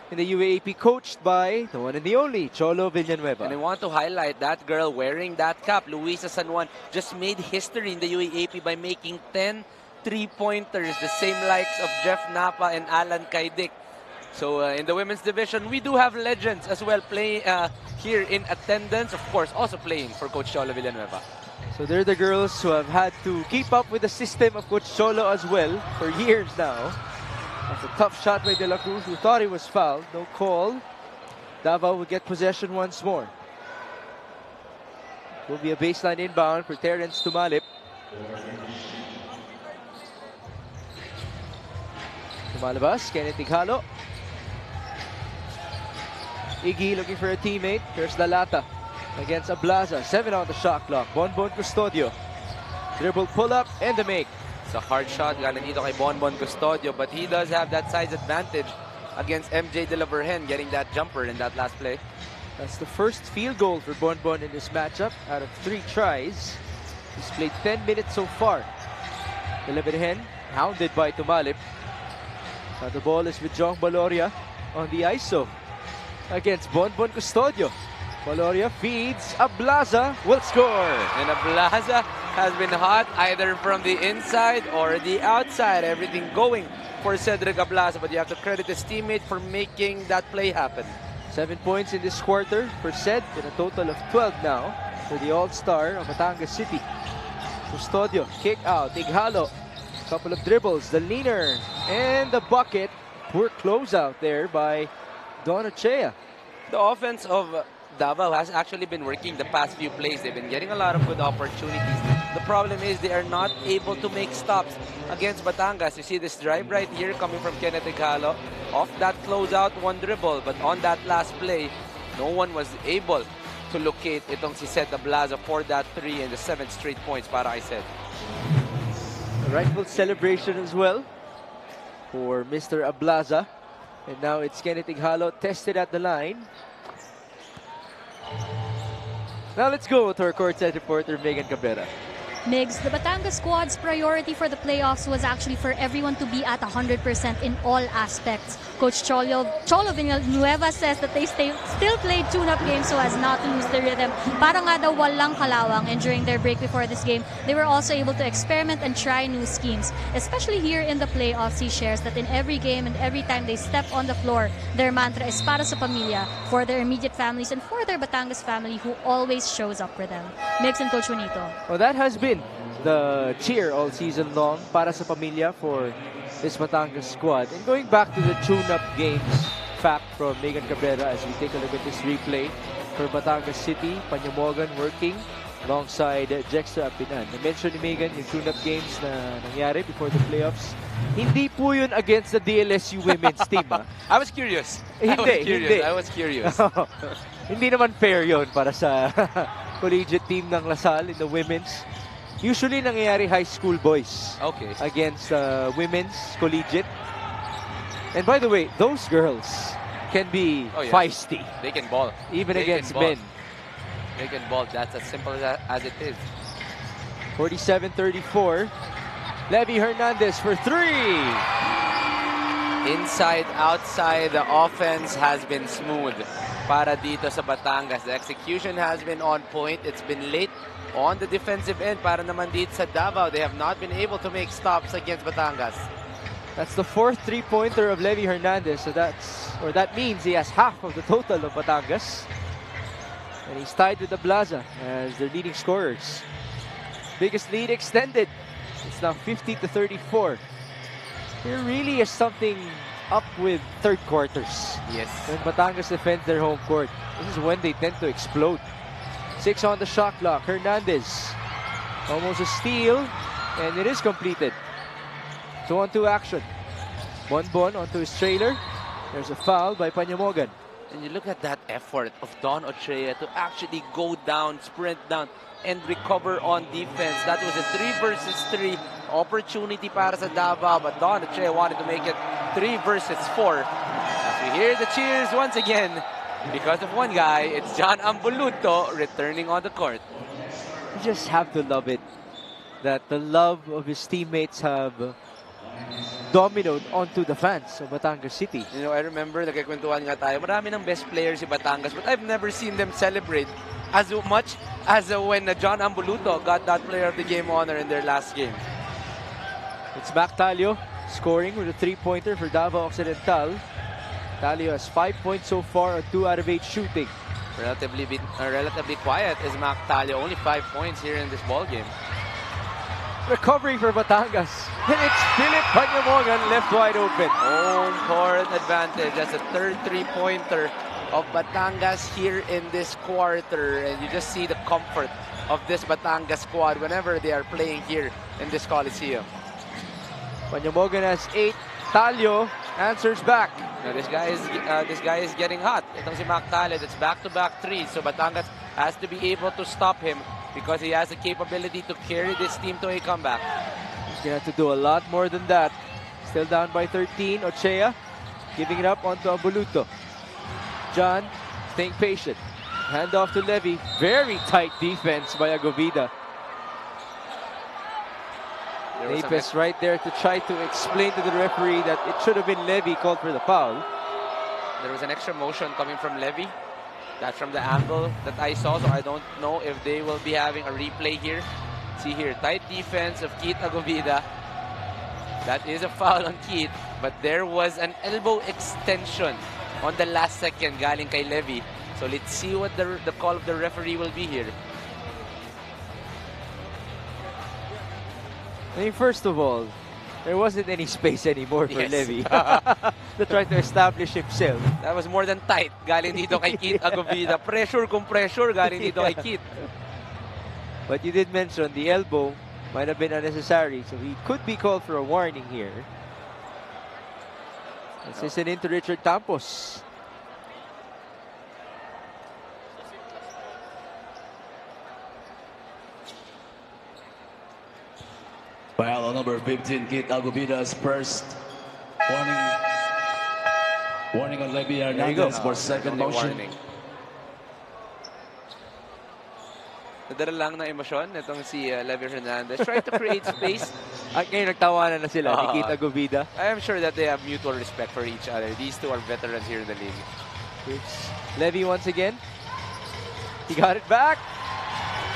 in the UAAP, coached by the one and the only Cholo Villanueva. And I want to highlight that girl wearing that cap. Luisa San Juan just made history in the UAAP by making 10 3-pointers, the same likes of Jeff Napa and Alan Kaidik. So in the women's division, we do have legends as well playing here in attendance. Of course, also playing for Coach Cholo Villanueva. So they're the girls who have had to keep up with the system of Coach Cholo as well for years now. That's a tough shot by De La Cruz, who thought he was fouled. No call. Davao will get possession once more. Will be a baseline inbound for Terence Tumalip. Tumalabas, Kenneth Ighalo. Iggy looking for a teammate. Here's Lalata against Ablaza. 7 on the shot clock. Bonbon Custodio. Dribble pull-up and the make. It's a hard shot galing dito kay Bonbon Custodio, but he does have that size advantage against MJ De La Vergen, getting that jumper in that last play. That's the first field goal for Bonbon in this matchup out of 3 tries. He's played 10 minutes so far. De La Vergen hounded by Tumalip. Now the ball is with Jong Baloria on the ISO against Bonbon Custodio. Baloria feeds. Ablaza will score. And Ablaza has been hot either from the inside or the outside. Everything going for Cedric Ablaza, but you have to credit his teammate for making that play happen. 7 points in this quarter for Ced, and a total of 12 now for the All-Star of Batangas City. Custodio, kick out. Ighalo, couple of dribbles. The leaner and the bucket. Poor closeout there by Don Ochea. The offense of Davao has actually been working the past few plays. They've been getting a lot of good opportunities. The problem is they are not able to make stops against Batangas. You see this drive right here coming from Kenneth Ighalo. Off that closeout, 1 dribble. But on that last play, no one was able to locate itong si Seth Ablaza for that 3 and the 7th straight points para kay Seth. A rightful celebration as well for Mr. Ablaza. And now it's Kenneth Ighalo tested at the line. Now let's go to our courtside reporter, Megan Cabrera. Migs, the Batangas squad's priority for the playoffs was actually for everyone to be at 100% in all aspects. Coach Cholo Villanueva says that they still played tune-up games so as not to lose the rhythm. Para nga daw walang kalawang, and during their break before this game, they were also able to experiment and try new schemes. Especially here in the playoffs, he shares that in every game and every time they step on the floor, their mantra is para sa pamilya, for their immediate families and for their Batangas family who always shows up for them. Migs and Coach Juanito. Well, that has been the cheer all season long para sa pamilya for this Batangas squad. And going back to the tune-up games fact from Megan Cabrera as we take a look at this replay for Batangas City, Panyamogan working alongside Jexter Apinan. Na-mention ni Megan yung tune-up games na nangyari before the playoffs. Hindi po yun against the DLSU women's team. Ha? I was curious. I was curious. Hindi naman fair yun para sa collegiate team ng Lasal in the women's. Usually nangyayari high school boys against women's collegiate. And by the way, those girls can be feisty. They can ball. Even against men. They can ball. That's as simple as it is. 47-34. Levy Hernandez for 3. Inside, outside, the offense has been smooth para dito sa Batangas. The execution has been on point. It's been late on the defensive end para naman dito sa Davao. They have not been able to make stops against Batangas. That's the fourth three-pointer of Levy Hernandez. So that means he has half of the total of Batangas. And he's tied with the Blaza as their leading scorers. Biggest lead extended. It's now 50-34. There really is something up with third quarters. Yes. When Batangas defends their home court. This is when they tend to explode. 6 on the shot clock. Hernandez. Almost a steal. And it is completed. 2-on-2 action. Bonbon onto his trailer. There's a foul by Panyamogan. And you look at that effort of Don Ochea to actually go down, sprint down, and recover on defense. That was a 3 versus 3 opportunity para sa Davao, but Don Ochea wanted to make it 3 versus 4. As we hear the cheers once again, because of one guy, it's John Ambuluto returning on the court. You just have to love it, that the love of his teammates have dominoed onto the fans of Batangas City. You know, I remember, nagkikwentuhan nga tayo, marami ng best players si Batangas, but I've never seen them celebrate as much as when John Ambuluto got that player of the game honor in their last game. It's Mac Talio scoring with a 3-pointer for Davao Occidental. Talio has 5 points so far on 2 out of 8 shooting. Relatively quiet is Mac Talio, only 5 points here in this ball game. Recovery for Batangas. And it's Philip Panyamogan left wide open. Home court advantage. That's a third 3-pointer of Batangas here in this quarter. And you just see the comfort of this Batangas squad whenever they are playing here in this Coliseum. Panyamogan has 8. Talio answers back. Now this guy is getting hot. Itong si Mac Talio, that's back-to-back threes. So Batangas has to be able to stop him because he has the capability to carry this team to a comeback. He's going to have to do a lot more than that. Still down by 13. Ochea giving it up onto Ambuluto. John staying patient. Hand off to Levy. Very tight defense by Agovida. Napes right there to try to explain to the referee that it should have been Levy called for the foul. There was an extra motion coming from Levy. That's from the angle that I saw, so I don't know if they will be having a replay here. See here, tight defense of Keith Agovida. That is a foul on Keith, but there was an elbow extension on the last second galing kay Levy. So let's see what the call of the referee will be here. I mean, first of all, there wasn't any space anymore for Yes. Levy to try to establish himself. That was more than tight galing dito kay Keith Agovida. Pressure kung pressure galing dito kay Keith. But you did mention the elbow might have been unnecessary, so he could be called for a warning here. This is an into Richard Campos. Foul on number 15, Kit Agobida's first warning on Levy Hernandez for second motion. Nadala lang ng emosyon itong si Levy Hernandez. Try to create space. At ngayon nagtawanan na sila ni Kit Agovida. I am sure that they have mutual respect for each other. These two are veterans here in the league. It's Levy once again. He got it back.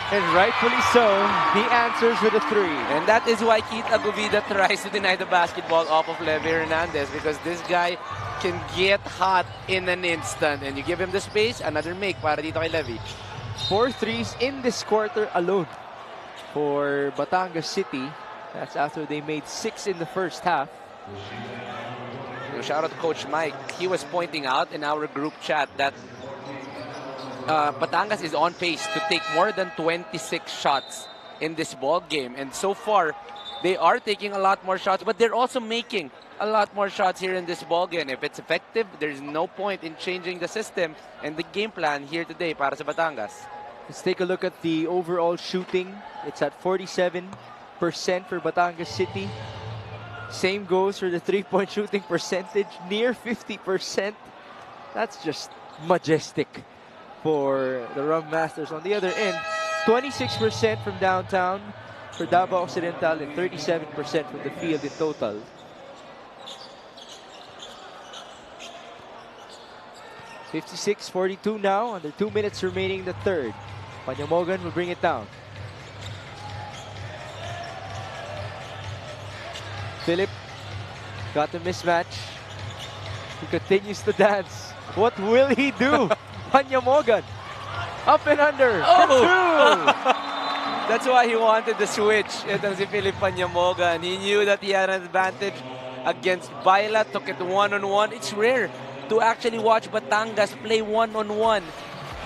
And rightfully so, he answers with a 3. And that is why Keith Agovida tries to deny the basketball off of Levy Hernandez, because this guy can get hot in an instant. And you give him the space, another make para dito kay Levy. 4 threes in this quarter alone for Batangas City. That's after they made 6 in the first half. Shout out to Coach Mike. He was pointing out in our group chat that Batangas is on pace to take more than 26 shots in this ball game. And so far, they are taking a lot more shots, but they're also making a lot more shots here in this ball game. If it's effective, there's no point in changing the system and the game plan here today para sa Batangas. Let's take a look at the overall shooting. It's at 47% for Batangas City. Same goes for the three-point shooting percentage, near 50%. That's just majestic for the Rum Masters. On the other end, 26% from downtown for Davao Occidental and 37% from the field in total. (56-42) now, under 2 minutes remaining in the third. Panyamogan will bring it down. Philip got the mismatch. He continues to dance. What will he do? Panyamogan. Up and under. Oh! Two. That's why he wanted the switch. Itong si Philip Panyamogan. He knew that he had an advantage against Baila. Took it one-on-one. It's rare to actually watch Batangas play one-on-one.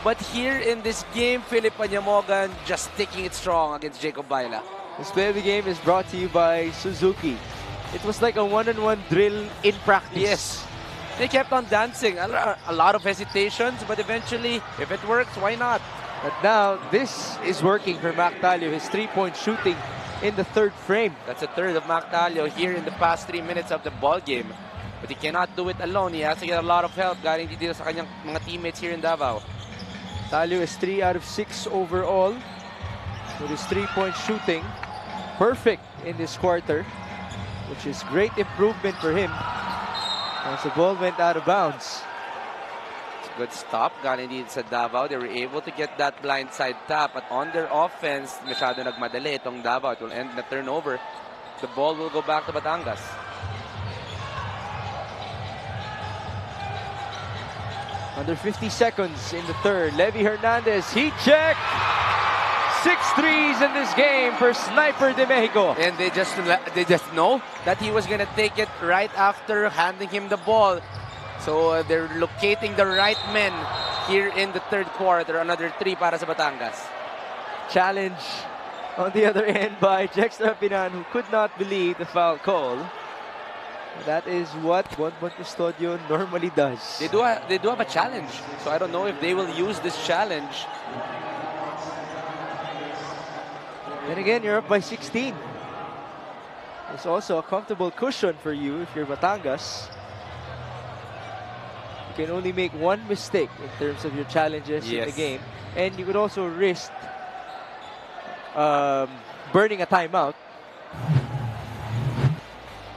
But here in this game, Philip Panyamogan just taking it strong against Jacob Baila. This play of the game is brought to you by Suzuki. It was like a one-on-one drill in practice. Yes. They kept on dancing. A lot of hesitations, but eventually, if it works, why not? But now, this is working for Mac Talio. His three-point shooting in the third frame. That's a third of Mac Talio here in the past 3 minutes of the ball game. But he cannot do it alone. He has to get a lot of help galing dito sa kanyang mga teammates here in Davao. Talio is 3 out of 6 overall. With his three-point shooting. Perfect in this quarter. Which is great improvement for him. As the ball went out of bounds. It's a good stop. Galing dito sa Davao. They were able to get that blindside tap. But on their offense, masyado nagmadali itong Davao. It will end in a turnover. The ball will go back to Batangas. Under 50 seconds in the third. Levy Hernandez, heat check. 6 threes in this game for Sniper de Mexico. And they just know that he was going to take it right after handing him the ball. So they're locating the right men here in the third quarter. Another 3 para sa Batangas. Challenge on the other end by Jexter Pinan, who could not believe the foul call. That is what Bonbon Custodio normally does. They do have a challenge. So I don't know if they will use this challenge. Then again, you're up by 16. It's also a comfortable cushion for you if you're Batangas. You can only make one mistake in terms of your challenges in the game. And you could also risk burning a timeout.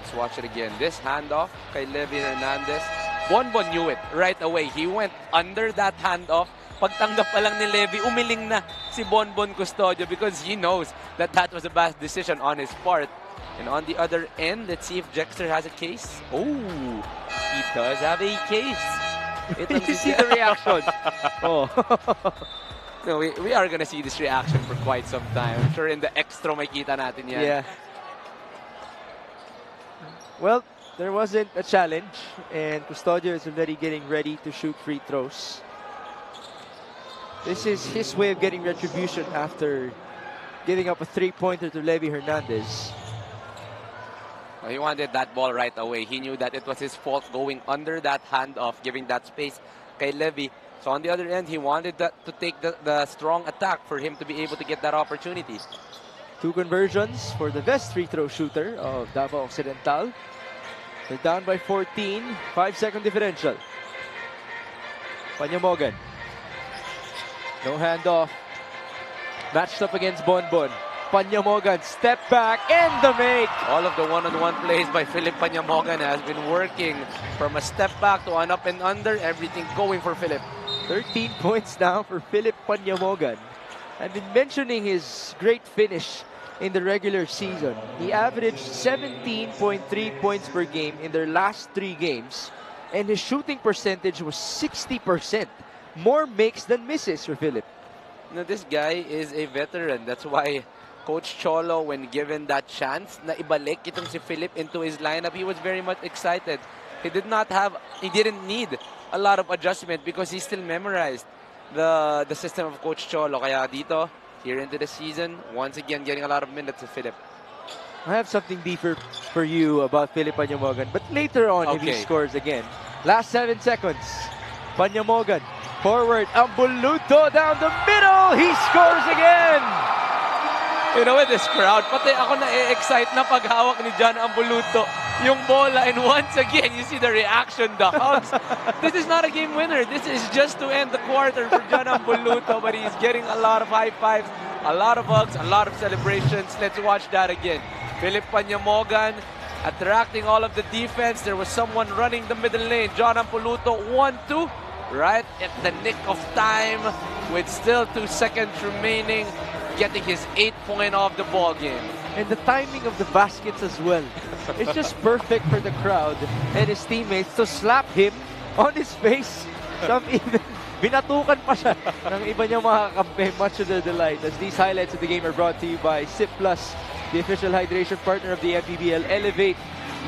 Let's watch it again. This handoff kay Levy Hernandez. Bonbon knew it right away. He went under that handoff. Pagtanggap pa lang ni Levy, umiling na si Bonbon Custodio because he knows that that was a bad decision on his part. And on the other end, let's see if Jexter has a case. Oh, he does have a case. You see the reaction. Oh. No, we are gonna see this reaction for quite some time. I'm sure in the extra makita natin yan. Yeah. Well, there wasn't a challenge, and Custodio is already getting ready to shoot free throws. This is his way of getting retribution after giving up a three-pointer to Levy Hernandez. Well, he wanted that ball right away. He knew that it was his fault going under that handoff, giving that space kay Levy. So on the other end, he wanted to take the strong attack for him to be able to get that opportunity. 2 conversions for the best free throw shooter of Davao Occidental. They're down by 14, 5-second differential. Panyamogan. No handoff. Matched up against Bonbon. Panyamogan, step back, and the make. All of the one-on-one plays by Philip Panyamogan has been working from a step back to an up and under. Everything going for Philip. 13 points now for Philip Panyamogan. I've been mentioning his great finish in the regular season. He averaged 17.3 points per game in their last 3 games. And his shooting percentage was 60%. More makes than misses for Philip. Now, this guy is a veteran. That's why Coach Cholo, when given that chance na ibalik itong si Philip into his lineup, he was very much excited. He didn't need a lot of adjustment because he still memorized the system of Coach Cholo. Kaya dito, here into the season, once again getting a lot of minutes to Philip. I have something deeper for you about Philip Panyamogan, but later on if he scores again. Last 7 seconds. Panyamogan, forward, Ambuluto down the middle. He scores again. You know, with this crowd, pati ako na-excite na paghawak ni John Ambuluto yung bola. And once again, you see the reaction, the hugs. This is not a game winner. This is just to end the quarter for John Ambuluto, but he's getting a lot of high fives, a lot of hugs, a lot of celebrations. Let's watch that again. Philip Panyamogan attracting all of the defense. There was someone running the middle lane. John Ambuluto, 1-2. Right at the nick of time with still 2 seconds remaining, getting his 8th point of the ball game. And the timing of the baskets as well. It's just perfect for the crowd and his teammates to slap him on his face. Some even binatukan pa siya ng iba niyang mga kakampi, much to their delight. As these highlights of the game are brought to you by Sip Plus, the official hydration partner of the MPBL. Elevate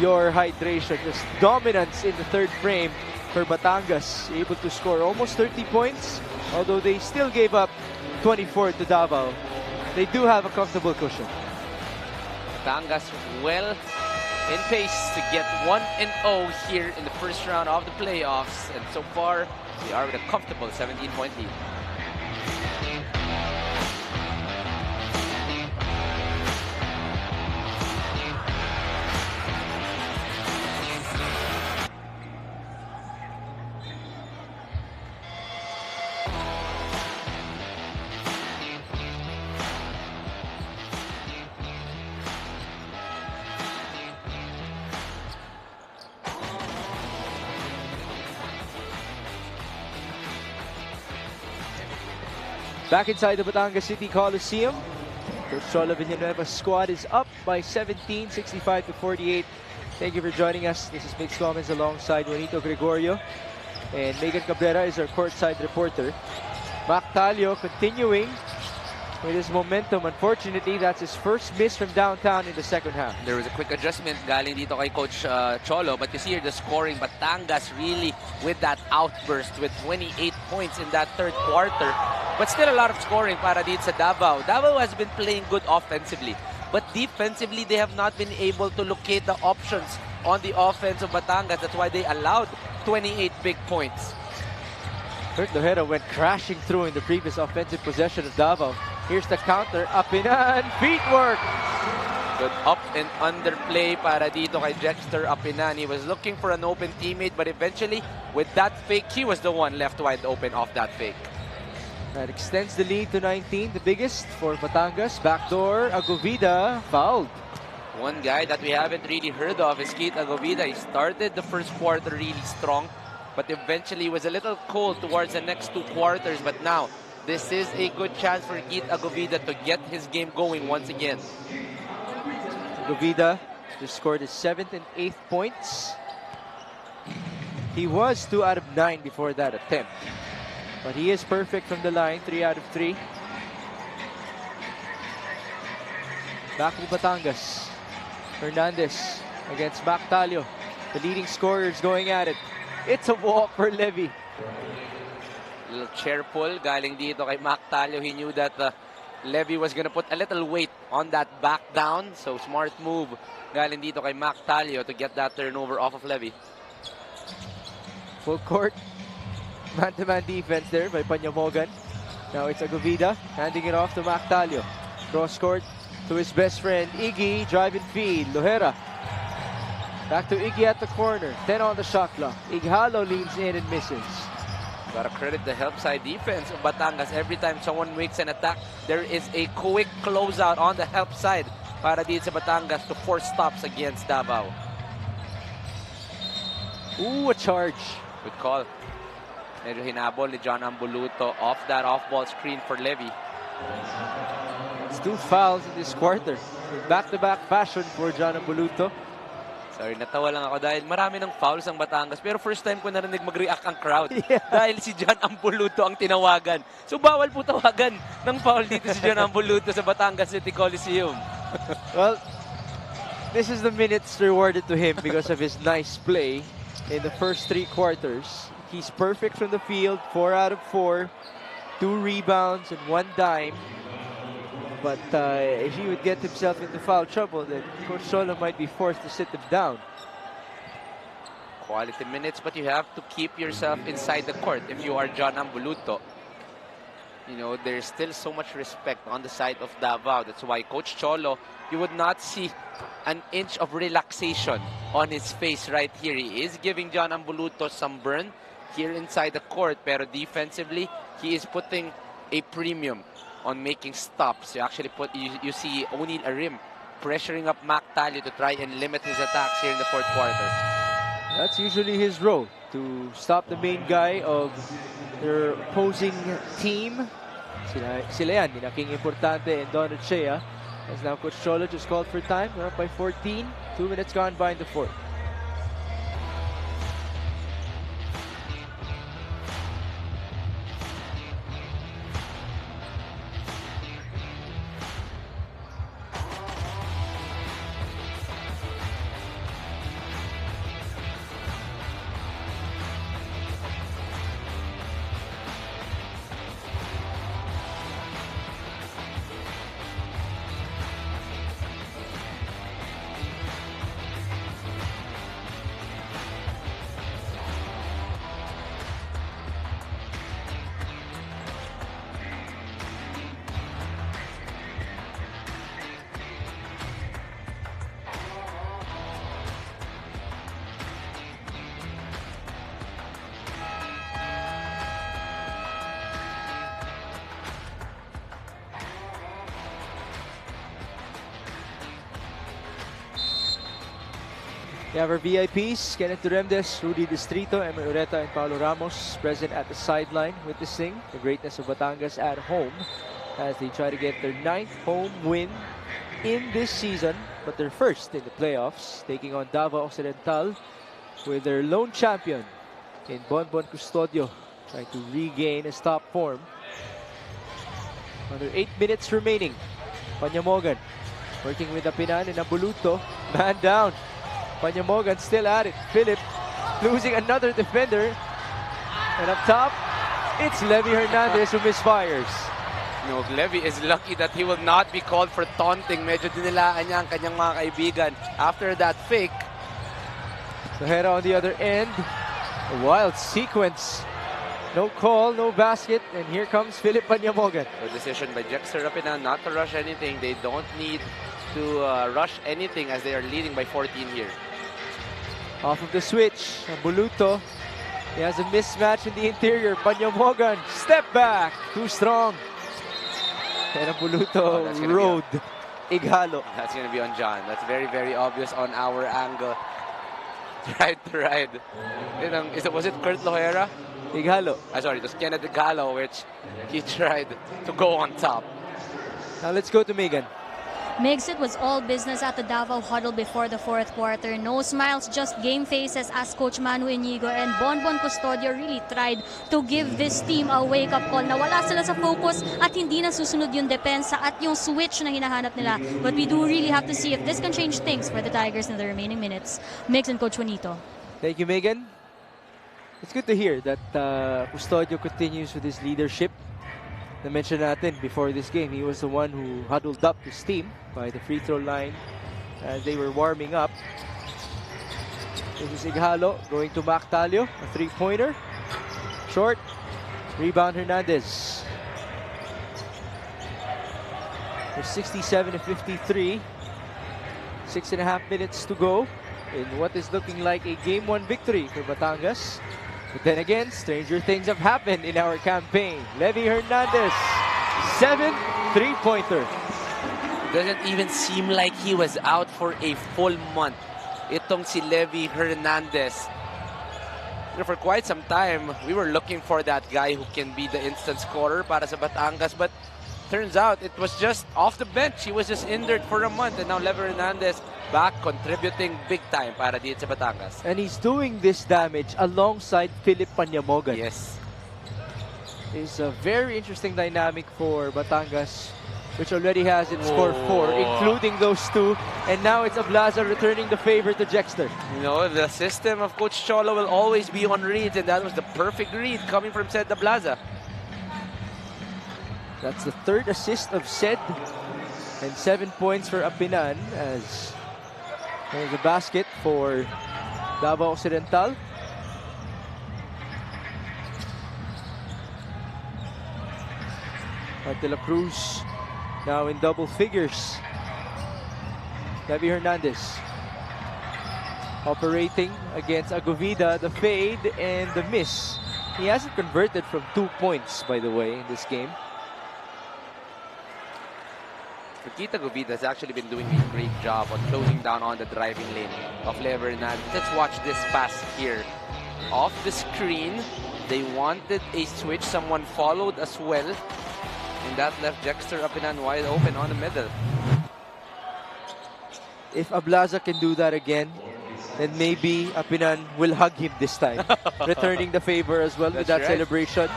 your hydration. Just dominance in the third frame for Batangas, able to score almost 30 points, although they still gave up 24 to Davao. They do have a comfortable cushion. Batangas well in pace to get 1-0 here in the first round of the playoffs, and so far they are with a comfortable 17-point lead. Back inside the Batangas City Coliseum, Coach Cholo Villanueva's squad is up by 17, 65-48. Thank you for joining us. This is Mix Gomez alongside Juanito Gregorio. And Megan Cabrera is our courtside reporter. Mac Talio continuing with his momentum. Unfortunately, that's his first miss from downtown in the second half. There was a quick adjustment galing dito kay Coach Cholo, but you see here the scoring. Batangas really with that outburst with 28 points in that third quarter. But still a lot of scoring para dito sa Davao. Davao has been playing good offensively, but defensively they have not been able to locate the options on the offense of Batangas. That's why they allowed 28 big points. Kurt Lohera went crashing through in the previous offensive possession of Davao. Here's the counter, up in and feet work. Good up and under play para dito kay Dexter Apinan. He was looking for an open teammate, but eventually with that fake, he was the one left wide open off that fake. That extends the lead to 19, the biggest for Batangas. Backdoor, Agovida fouled. One guy that we haven't really heard of is Keith Agovida. He started the first quarter really strong, but eventually was a little cold towards the next two quarters. But now, this is a good chance for Keith Agovida to get his game going once again. Agovida just scored his 7th and 8th points. He was 2 out of 9 before that attempt. But he is perfect from the line, 3 out of 3. Back to Batangas. Hernandez against Mac Talio. The leading scorers going at it. It's a walk for Levy. Little chair pull galing dito kay Mac Talio. He knew that Levy was gonna put a little weight on that back down. So smart move galing dito kay Mac Talio to get that turnover off of Levy. Full court. Man-to-man defense there by Panyamogan. Now it's Agovida handing it off to Mac Talio. Cross court to his best friend Iggy. Drive and feed. Lohera. Back to Iggy at the corner. 10 on the shot clock. Ighalo leans in and misses. Gotta credit the help side defense of Batangas. Every time someone makes an attack, there is a quick closeout on the help side para dito sa Batangas to force stops against Davao. Ooh, a charge. Good call. Medyo hinabol ni John Ambuluto off that off-ball screen for Levy. It's 2 fouls in this quarter. Back-to-back fashion for John Ambuluto. Sorry, natawa lang ako dahil marami ng fouls ang Batangas. Pero first time ko narinig mag-react ang crowd. Dahil si John Ambuluto ang tinawagan. So bawal po tawagan ng foul dito si John Ambuluto sa Batangas City Coliseum. Well, this is the minutes rewarded to him because of his nice play in the first 3 quarters. He's perfect from the field, 4 out of 4, 2 rebounds and 1 dime. But if he would get himself into foul trouble, then Coach Cholo might be forced to sit him down. Quality minutes, but you have to keep yourself inside the court if you are John Ambuluto. You know, there's still so much respect on the side of Davao. That's why Coach Cholo, you would not see an inch of relaxation on his face right here. He is giving John Ambuluto some burn here inside the court, pero defensively, he is putting a premium on making stops. You actually you see O'Neal Arim pressuring up Mac Talio to try and limit his attacks here in the fourth quarter. That's usually his role, to stop the main guy of their opposing team. Sila yan, King Importante and Don Ochea. As now Coach Cholo just called for time. We're up by 14. 2 minutes gone by in the fourth. We have our VIPs, Kenneth Duremdes, Rudy Distrito, Emer Ureta, and Paulo Ramos present at the sideline witnessing the greatness of Batangas at home as they try to get their 9th home win in this season, but their first in the playoffs, taking on Davao Occidental with their lone champion in Bonbon Custodio, trying to regain his top form. Under 8 minutes remaining. Panyamogan working with Apinan and Abuluto. Man down. Panyamogan still at it. Philip losing another defender. And up top, it's Levy Hernandez who misfires. No, Levy is lucky that he will not be called for taunting. Medyo dinilaan niya ang kanyang mga kaibigan after that fake. Sahera on the other end. A wild sequence. No call, no basket, and here comes Philip Panyamogan. A decision by Jexter Rapinan not to rush anything. They don't need to rush anything as they are leading by 14 here. Off of the switch, Buluto. He has a mismatch in the interior. Panyamogan, step back, too strong. And Buluto rode Ighalo. That's going to be on John. That's very, very obvious on our angle. Tried to ride. Was it Kurt Lohera? Ighalo. Sorry, it was Kenneth Ighalo, which he tried to go on top. Now let's go to Megan. Migs, it was all business at the Davao huddle before the fourth quarter. No smiles, just game faces as Coach Manu Inigo and Bonbon Custodio really tried to give this team a wake-up call. Nawala sila sa focus at hindi na susunod yung depensa at yung switch na hinahanap nila. But we do really have to see if this can change things for the Tigers in the remaining minutes. Migs and Coach Juanito. Thank you, Megan. It's good to hear that Custodio continues with his leadership. Na-mention natin before this game, he was the one who huddled up his team by the free throw line as they were warming up. This is Ighalo going to Mac Talio, a three-pointer. Short. Rebound Hernandez. There's 67-53. 6.5 minutes to go in what is looking like a Game 1 victory for Batangas. But then again, stranger things have happened in our campaign. Levy Hernandez, 7 3-pointer. Doesn't even seem like he was out for a full month. Itong si Levy Hernandez. For quite some time, we were looking for that guy who can be the instant scorer para sa Batangas. But turns out it was just off the bench. He was just injured for a month. And now Levy Hernandez back contributing big time para dito sa Batangas. And he's doing this damage alongside Philip Panyamogan. Yes. It's a very interesting dynamic for Batangas, which already has its score 4, including those two. And now it's Ablaza returning the favor to Jexter. You know, the system of Coach Cholo will always be on reads, and that was the perfect read coming from Sed Ablaza. That's the third assist of Sed, and 7 points for Apinan as there's a basket for Davao Occidental. De La Cruz now in double figures. Levy Hernandez operating against Agovida, the fade and the miss. He hasn't converted from 2 points, by the way, in this game. Kita Govida has actually been doing a great job on closing down on the driving lane of Levy Hernandez. Let's watch this pass here. Off the screen, they wanted a switch. Someone followed as well. And that left Jexter Apinan wide open on the middle. if Ablaza can do that again, then maybe Apinan will hug him this time, returning the favor as well with that celebration.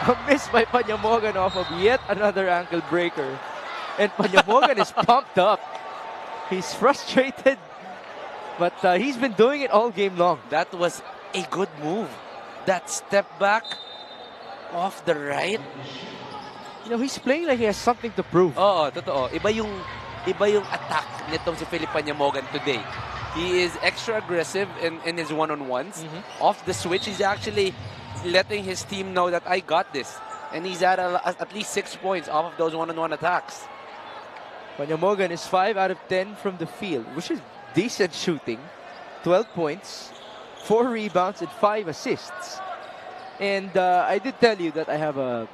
A miss by Panyamogan off of yet another ankle breaker. And Panyamogan is pumped up. He's frustrated, but he's been doing it all game long. That was a good move. That step back off the right. You know, he's playing like he has something to prove. Oo, totoo. Iba yung attack nitong si Philip Panyamogan today. He is extra aggressive in his one-on-ones. Off the switch, he's actually letting his team know that I got this. And he's at least 6 points off of those one-on-one attacks. Panyamogan is 5 out of 10 from the field, which is decent shooting. 12 points, 4 rebounds, and 5 assists. And I did tell you that I have a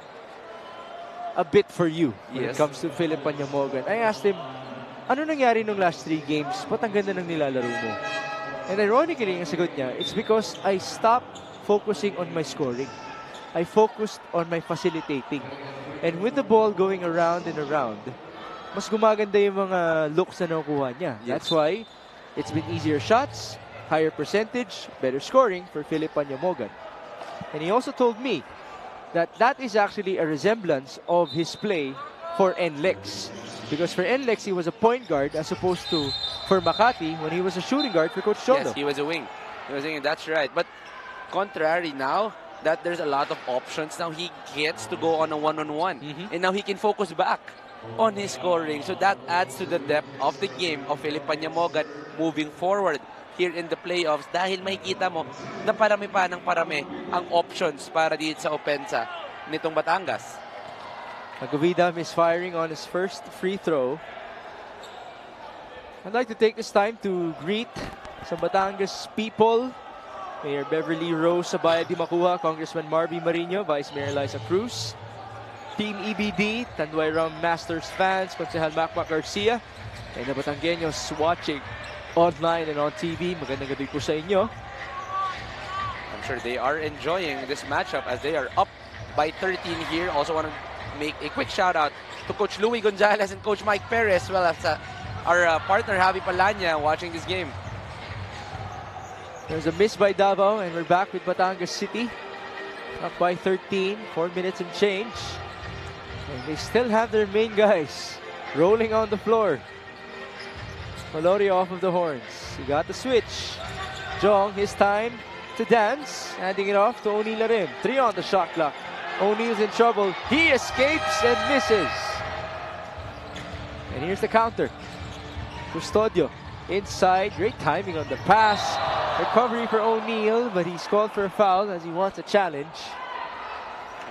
bit for you when it comes to Philip Panyamogan. I asked him, ano nangyari nung last 3 games? Ba't ang ganda ng nilalaro mo? And ironically, ang sagot niya, it's because I stopped focusing on my scoring. I focused on my facilitating. And with the ball going around and around, mas gumaganda yung mga looks na nakukuha niya. That's why it's been easier shots, higher percentage, better scoring for Philip Panyamogan. And he also told me that that is actually a resemblance of his play for NLEX. Because for NLEX, he was a point guard as opposed to for Makati when he was a shooting guard for Coach Cholo. Yes, he was a wing. He was a wing, that's right. But contrary now, that there's a lot of options. Now he gets to go on a one-on-one. And now he can focus back on his scoring. So that adds to the depth of the game of Philip Panyamogan moving forward here in the playoffs. Dahil makikita mo na parami pa ng parami ang options para dito sa opensa nitong Batangas. Agavida misfiring on his first free throw. I'd like to take this time to greet some Batangas people. Mayor Beverly Rose Sabaya Di Makuha, Congressman Marby Marino, Vice Mayor Liza Cruz, Team EBD, Tanduay Rum Masters fans, Konsehal Macmac Garcia, and the Batangueños watching online and on TV. Magandang gabi po sa inyo. I'm sure they are enjoying this matchup as they are up by 13 here. Also want to make a quick shout out to Coach Louie Gonzalez and Coach Mike Perez, as well as our partner Javi Palanya watching this game. There's a miss by Davao, and we're back with Batangas City. Up by 13, 4 minutes and change. And they still have their main guys rolling on the floor. Malorio off of the horns. He got the switch. Jong, his time to dance. Handing it off to O'Neal Larim. 3 on the shot clock. O'Neal's in trouble. He escapes and misses. And here's the counter. Custodio inside. Great timing on the pass. Recovery for O'Neal, but he's called for a foul as he wants a challenge.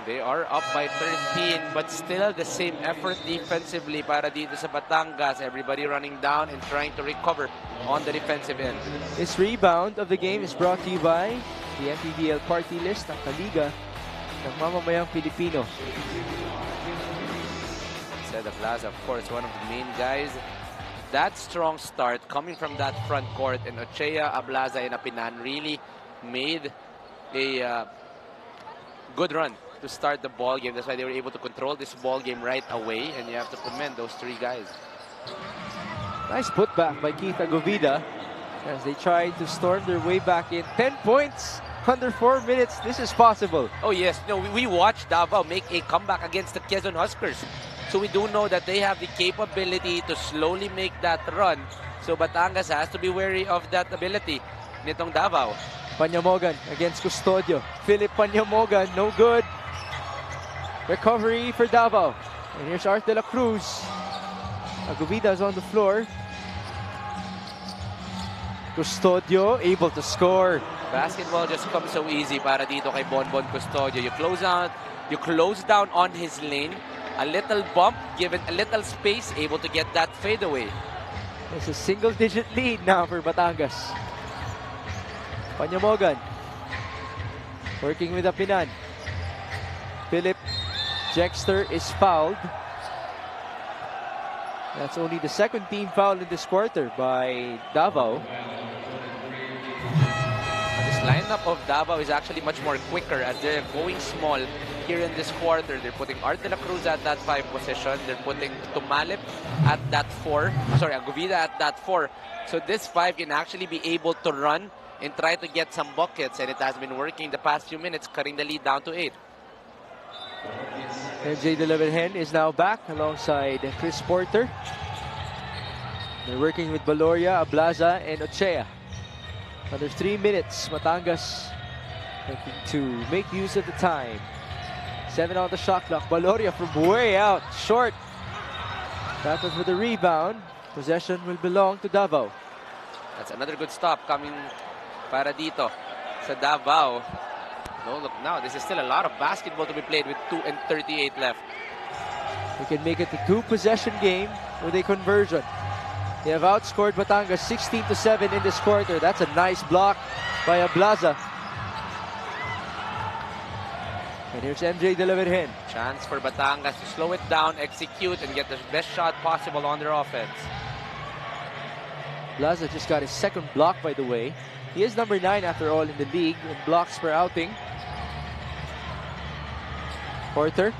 They are up by 13, but still the same effort defensively para dito sa Batangas. Everybody running down and trying to recover on the defensive end. This rebound of the game is brought to you by the MPBL party list ng Kaliga ng Mamamayang Pilipino. Ceda Plaza, of course, one of the main guys. That strong start coming from that front court, and Ochea, Ablaza, and Apinan really made a good run to start the ball game. That's why they were able to control this ball game right away, and you have to commend those 3 guys. Nice putback by Keith Agovida as they try to storm their way back in. 10 points under 4 minutes. This is possible. Oh yes, no, we watched Davao make a comeback against the Quezon Huskers. So we do know that they have the capability to slowly make that run. So Batangas has to be wary of that ability nitong Davao. Panyamogan against Custodio. Philip Panyamogan, no good. Recovery for Davao. And here's Art de la Cruz. Agovida's on the floor. Custodio able to score. Basketball just comes so easy para dito kay Bonbon Custodio. You close down on his lane. A little bump, given a little space, able to get that fadeaway. It's a single-digit lead now for Batangas. Panyamogan working with Apinan. Philip Jexter is fouled. That's only the second team foul in this quarter by Davao. This lineup of Davao is actually much more quicker as they're going small here in this quarter. They're putting Art de la Cruz at that 5 position. They're putting Tumalip at that 4. Sorry, Aguvida at that 4. So this 5 can actually be able to run and try to get some buckets, and it has been working the past few minutes, cutting the lead down to 8. MJ De La Virgen is now back alongside Chris Porter. They're working with Valoria, Ablaza, and Ochea. Under 3 minutes, Batangas looking to make use of the time. 7 on the shot clock. Valoria from way out, short. That was with a rebound. Possession will belong to Davao. That's another good stop coming para dito sa Davao. No, look now, this is still a lot of basketball to be played with 2:38 left. We can make it a 2-possession game with a conversion. They have outscored Batangas 16-7 in this quarter. That's a nice block by Ablaza. And here's MJ De La Virgen. Chance for Batangas to slow it down, execute, and get the best shot possible on their offense. Ablaza just got his second block, by the way. He is number 9 after all in the league in blocks per outing. Porter,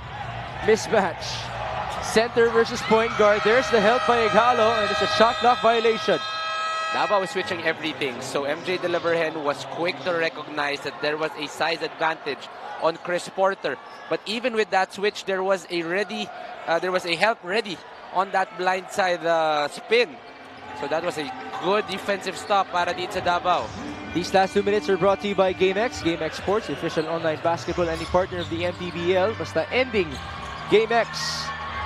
mismatch. Center versus point guard. There's the help by Igalo, and it's a shot clock violation. Davao is switching everything, so MJ De La Virgen was quick to recognize that there was a size advantage on Chris Porter. But even with that switch, there was a help ready on that blindside spin. So that was a good defensive stop para dito sa Davao. These last 2 minutes are brought to you by GameX. GameX Sports, the official online basketball and partner of the MPBL. Basta ending GameX.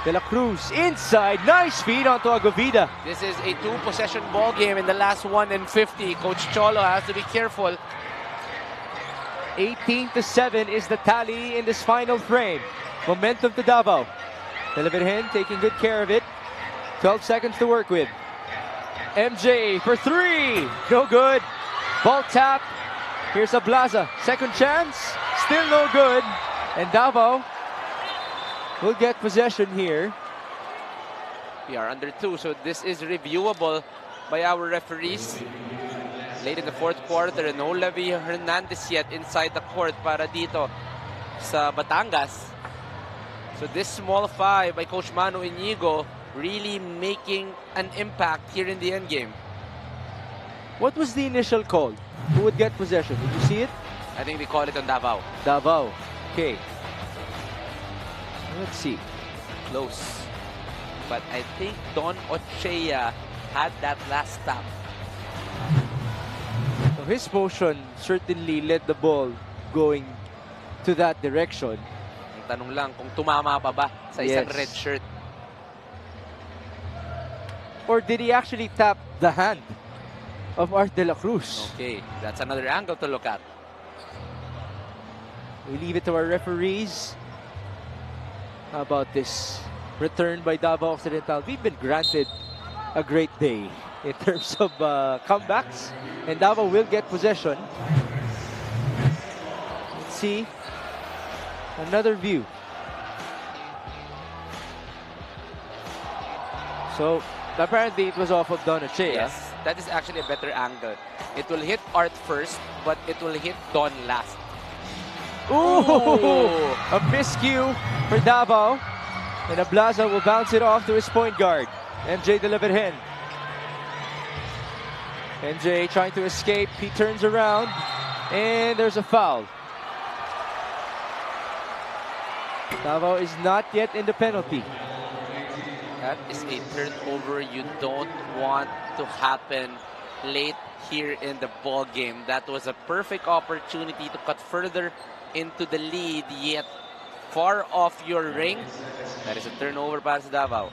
De La Cruz inside, nice feed onto Aguvida. This is a 2-possession ball game in the last 1 and 50. Coach Cholo has to be careful. 18-7 is the tally in this final frame. Momentum to Davao. De La Virgen taking good care of it. 12 seconds to work with. MJ for 3. No good. Ball tap. Here's Ablaza. Second chance. Still no good. And Davao will get possession here. We are under 2, so this is reviewable by our referees. Late in the 4th quarter, no Levi Hernandez yet inside the court para dito sa Batangas. So this small 5 by Coach Manu Inigo really making an impact here in the endgame. What was the initial call? Who would get possession? Did you see it? I think they call it on Davao. Davao. Okay. Let's see. Close. But I think Don Ochea had that last stop. So his motion certainly led the ball going to that direction. Ang tanong lang kung tumama pa ba sa isang red shirt. Or did he actually tap the hand of Art de la Cruz? Okay, that's another angle to look at. We leave it to our referees. How about this return by Davao Occidental? We've been granted a great day in terms of comebacks, and Davao will get possession. Let's see another view. So apparently it was off of Don Ochea. Yes, that is actually a better angle. It will hit Art first, but it will hit Don last. Ooh! A miscue for Davao. And Ablaza will bounce it off to his point guard, MJ De La Virgen. MJ trying to escape. He turns around. And there's a foul. Davao is not yet in the penalty. That is a turnover you don't want to happen late here in the ball game. That was a perfect opportunity to cut further into the lead, yet far off your ring. That is a turnover para sa Davao.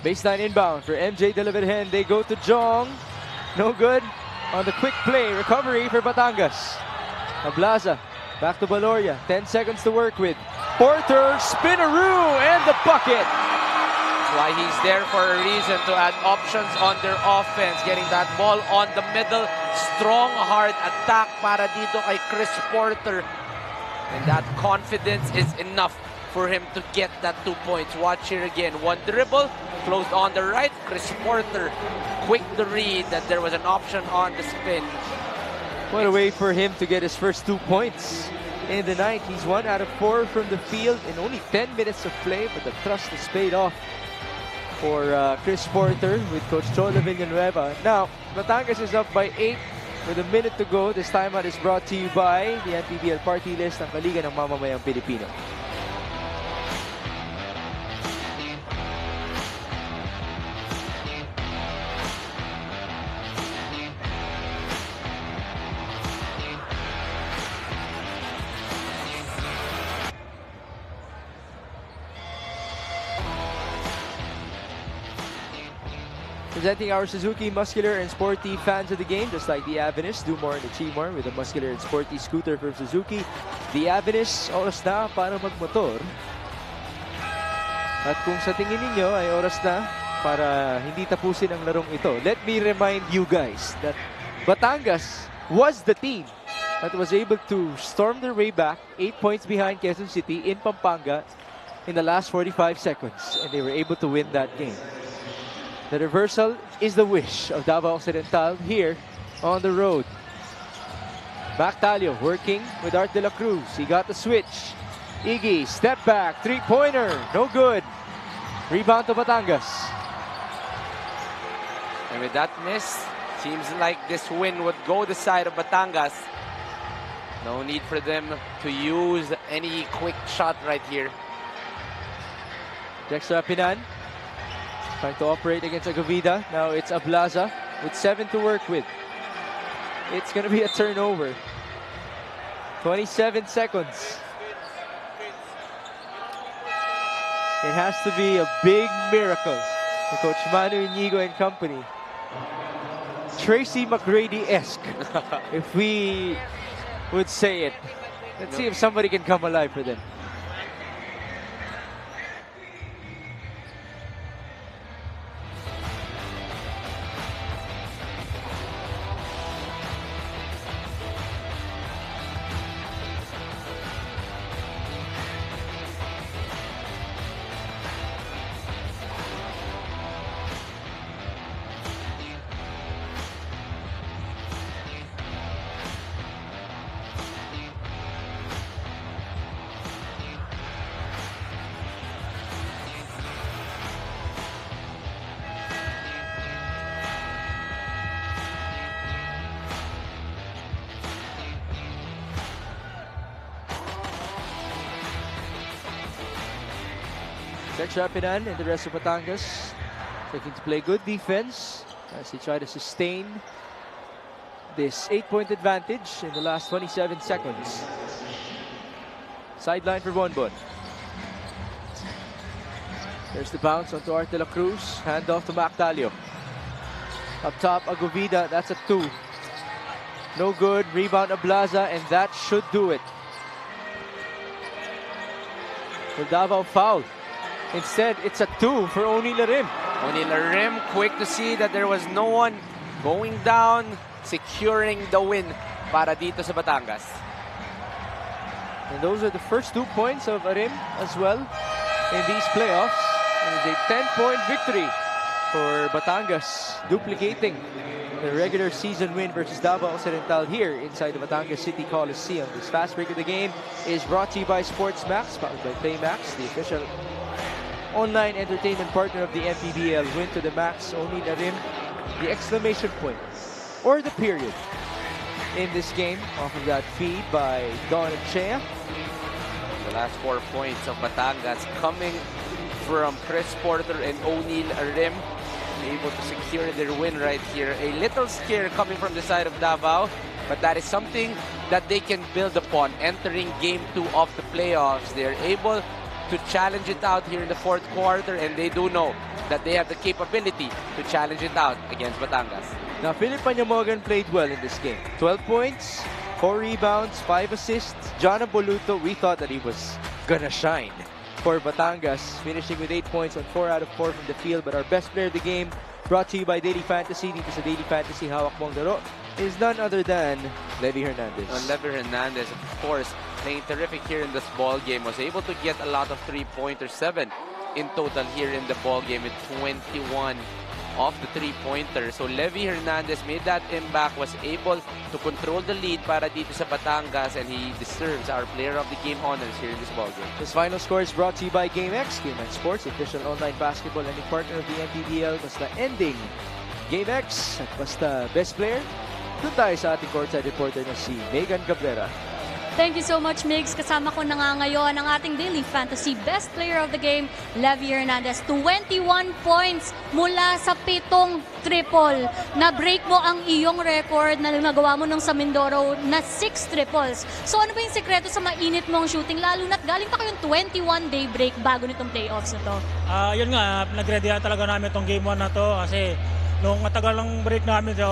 Baseline inbound for MJ De La Virgen. They go to Jong. No good on the quick play. Recovery for Batangas. Ablaza back to Valoria. 10 seconds to work with. Porter, spinaroo, and the bucket. That's why he's there for a reason, to add options on their offense. Getting that ball on the middle. Strong, hard attack para dito kay Chris Porter. And that confidence is enough for him to get that 2 points. Watch here again. One dribble, closed on the right. Chris Porter, quick to read that there was an option on the spin. What a way for him to get his first 2 points in the night. He's 1 out of 4 from the field in only 10 minutes of play, but the trust is paid off for Chris Porter with Coach Cholo Villanueva. Now, Batangas is up by 8 with a minute to go. This timeout is brought to you by the MPBL Party List ng Kaliga ng Mamamayang Pilipino. Presenting our Suzuki muscular and sporty fans of the game, just like the Avenus, do more and achieve more with a muscular and sporty scooter from Suzuki. The Avenus, oras na para magmotor. At kung sa tingin ninyo ay oras na para hindi tapusin ang larong ito, let me remind you guys that Batangas was the team that was able to storm their way back 8 points behind Quezon City in Pampanga in the last 45 seconds, and they were able to win that game. The reversal is the wish of Davao Occidental here on the road. Mactalio working with Art de la Cruz. He got the switch. Iggy, step back, three-pointer, no good. Rebound to Batangas. And with that miss, seems like this win would go the side of Batangas. No need for them to use any quick shot right here. Dexter Apinan trying to operate against Agavida. Now it's Ablaza with 7 to work with. It's going to be a turnover. 27 seconds. It has to be a big miracle for Coach Manu Inigo and company. Tracy McGrady-esque, if we would say it. Let's see if somebody can come alive for them. Dexter Apinan and the rest of Batangas looking to play good defense as they try to sustain this 8-point advantage in the last 27 seconds. Sideline for Bonbon. There's the bounce onto Art de la Cruz. Hand off to Mactalio. Up top, Agovida. That's a 2. No good. Rebound Ablaza, and that should do it. The Davao foul. Instead, it's a 2 for Oni Larim. Oni Larim, quick to see that there was no one going down, securing the win para dito sa Batangas. And those are the first 2 points of Arim as well in these playoffs. It is a 10-point victory for Batangas, duplicating the regular season win versus Davao Occidental here inside the Batangas City Coliseum. This fast break of the game is brought to you by Sports Max, powered by PlayMax, the official online entertainment partner of the MPBL. Win to the max, only Narim, the exclamation point or the period in this game off of that feed by Don and Chea. The last 4 points of Batangas coming from Chris Porter and O'Neal Arim, able to secure their win right here. A little scare coming from the side of Davao, but that is something that they can build upon entering game 2 of the playoffs. They're able to challenge it out here in the 4th quarter, and they do know that they have the capability to challenge it out against Batangas. Now, Philip Panyamogan played well in this game. 12 points, 4 rebounds, 5 assists. John Aboluto, we thought that he was gonna shine for Batangas, finishing with 8 points on 4 out of 4 from the field. But our best player of the game, brought to you by Daily Fantasy, dito sa Daily Fantasy Hawak Mong Laro, is none other than Levy Hernandez. Levy Hernandez, of course, playing terrific here in this ball game. Was able to get a lot of 3-pointers, 7 in total here in the ball game with 21 off the three-pointer. So Levy Hernandez made that impact, was able to control the lead para dito sa Batangas, and he deserves our player of the game honors here in this ballgame. This final score is brought to you by GameX. GameX Sports, official online basketball and partner of the MPBL. Basta ending GameX at basta best player. Doon tayo sa ating courtside reporter na si Megan Cabrera. Thank you so much, Migs. Kasama ko na nga ngayon ang ating Daily Fantasy Best Player of the Game, Levy Hernandez. 21 points mula sa 7 triple. Na-break mo ang iyong record na nagawa mo nung sa Mindoro na 6 triples. So ano ba yung sekreto sa mainit mong shooting? Lalo na't galing pa kayong 21-day break bago nitong playoffs na to. Yun nga, nag-ready talaga namin itong game 1 na to kasi nung matagal ng break namin, so,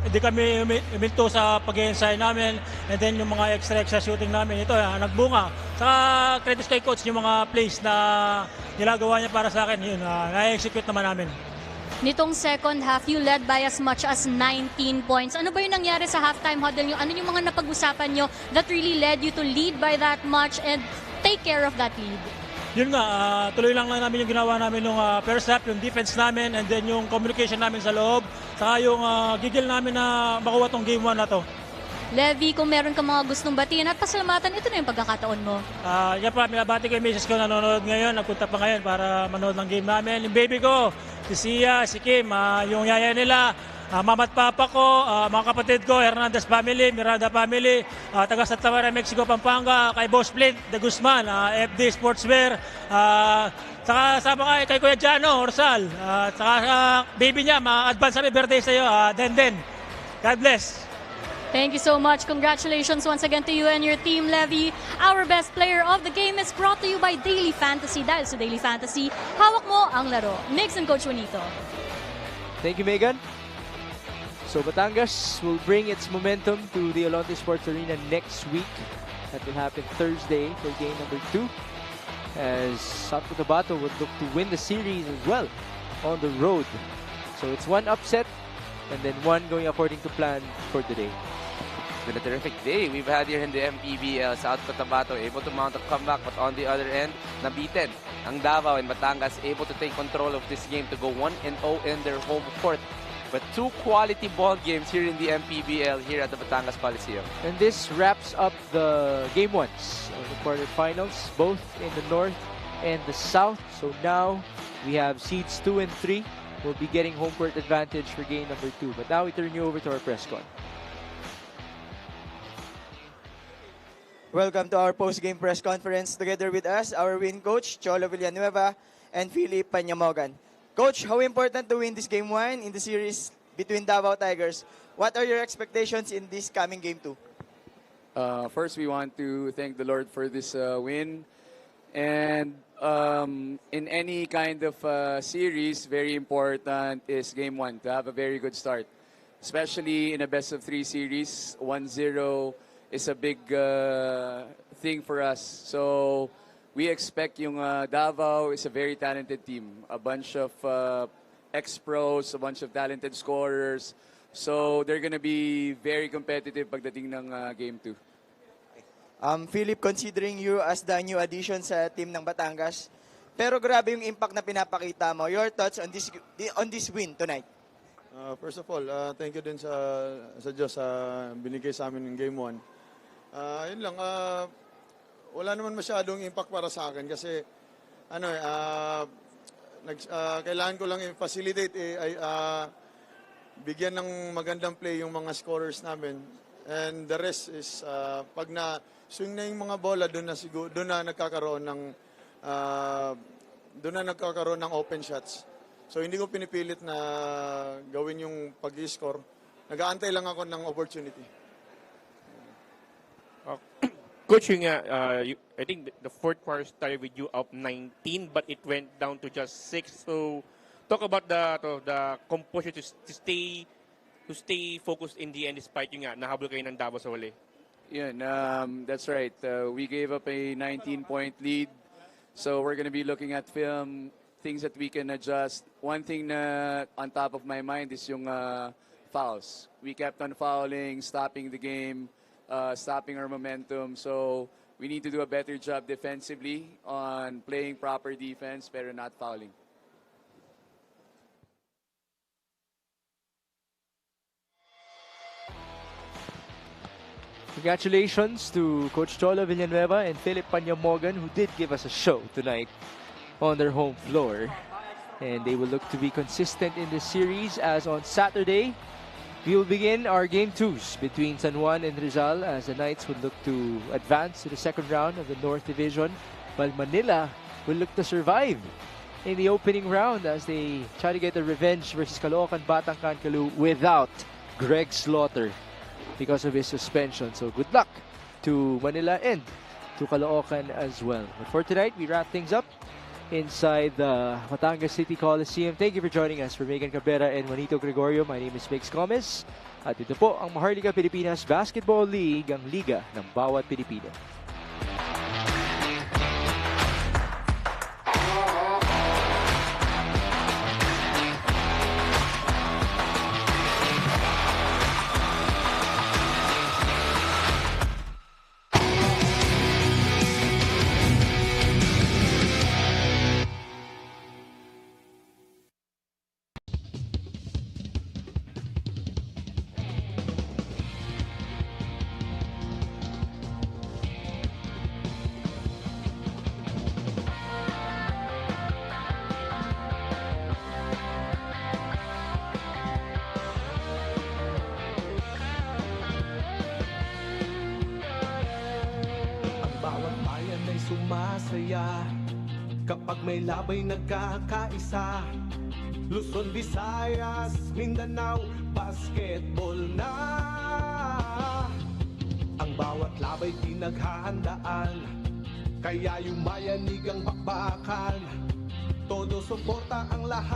hindi kami uminto sa pag-i-ensayo namin, and then yung mga extra shooting namin, ito nagbunga. Saka credit kay coach yung mga plays na nilagawa niya para sa akin, yun, na-execute naman namin. Nitong second half, you led by as much as 19 points. Ano ba yung nangyari sa halftime huddle nyo? Ano yung mga napag-usapan nyo that really led you to lead by that much and take care of that lead? Yun nga, tuloy lang namin yung ginawa namin nung first half, yung defense namin, and then yung communication namin sa loob, saka yung gigil namin na makuha tong game 1 na to. Levy, kung meron ka mga gustong batiin at pasalamatan, ito na yung pagkakataon mo. Yan pa, binabati ko yung misis ko nanonood ngayon, nagpunta pa ngayon para manood ng game namin. Yung baby ko, si Sia, si Kim, yung yaya nila, mama at papa ko, mga kapatid ko, Hernandez family, Miranda family, taga Santa Maria, Mexico, Pampanga, kay Boss Flint, De Guzman, FD Sportswear, saka sama kay Kuya Jano, Orsal, saka baby niya, ma-advance happy birthday sa iyo, Denden. God bless. Thank you so much. Congratulations once again to you and your team, Levy. Our best player of the game is brought to you by Daily Fantasy. Dahil sa Daily Fantasy, hawak mo ang laro. Mix and Coach Juanito. Thank you, Megan. So Batangas will bring its momentum to the Alonte Sports Arena next week. That will happen Thursday for game number 2. As South Cotabato would look to win the series as well on the road. So it's one upset and then one going according to plan for today. Been a terrific day we've had here in the MPBL. South Cotabato able to mount a comeback, but on the other end, nabitin ang Davao and Batangas able to take control of this game to go 1-0 in their home court. But 2 quality ball games here in the MPBL here at the Batangas Coliseum. And this wraps up the game 1s of the quarterfinals, both in the north and the south. So now we have seeds 2 and 3. We'll be getting home court advantage for game number 2. But now we turn you over to our press con. Welcome to our post-game press conference. Together with us, our win coach, Cholo Villanueva and Philip Panyamogan. Coach, how important to win this game 1 in the series between Davao Tigers? What are your expectations in this coming game 2? First, we want to thank the Lord for this win. And in any kind of series, very important is game 1 to have a very good start. Especially in a best-of-3 series, 1-0 is a big thing for us. So we expect yung Davao is a very talented team. A bunch of ex-pros, a bunch of talented scorers. So they're gonna be very competitive pagdating ng game 2. Philip, considering you as the new addition sa team ng Batangas, pero grabe yung impact na pinapakita mo. Your thoughts on this win tonight? First of all, thank you din sa Diyos sa binigay sa amin ng game 1. Yun lang, wala naman masyadong impact para sa akin kasi kailangan ko lang i-facilitate, bigyan ng magandang play yung mga scorers namin. And the rest is pag na swing na yung mga bola, doon na nagkakaroon ng open shots. So hindi ko pinipilit na gawin yung pag-i-score. Nag-aantay lang ako ng opportunity. Coach, I think the fourth quarter started with you up 19, but it went down to just 6. So, talk about the composure to stay focused in the end despite yung nahabol kayo ng Davao sa huli. Yeah, that's right. We gave up a 19-point lead, so we're going to be looking at film, things that we can adjust. One thing na on top of my mind is yung fouls. We kept on fouling, stopping the game. Stopping our momentum. So we need to do a better job defensively on playing proper defense pero not fouling. Congratulations to Coach Cholo Villanueva and Philip Panyamogan, who did give us a show tonight on their home floor. And they will look to be consistent in this series, as on Saturday, we will begin our Game 2s between San Juan and Rizal, as the Knights would look to advance to the second round of the North Division, while Manila will look to survive in the opening round as they try to get a revenge versus Caloocan Batang Kalu without Greg Slaughter because of his suspension. So good luck to Manila and to Caloocan as well. But for tonight, we wrap things up inside the Batangas City Coliseum. Thank you for joining us. For Megan Cabrera and Juanito Gregorio, my name is Mix Gomez. At ito po ang Maharlika Pilipinas Basketball League, ang liga ng bawat Pilipino. Sumasaya kapag may labay nagkakaisa. Luzon, Visayas, Mindanao, basketball na. Ang bawat labay pinaghahandaan, kaya yumayanig ang bakbakan. Todo suporta ang lahat.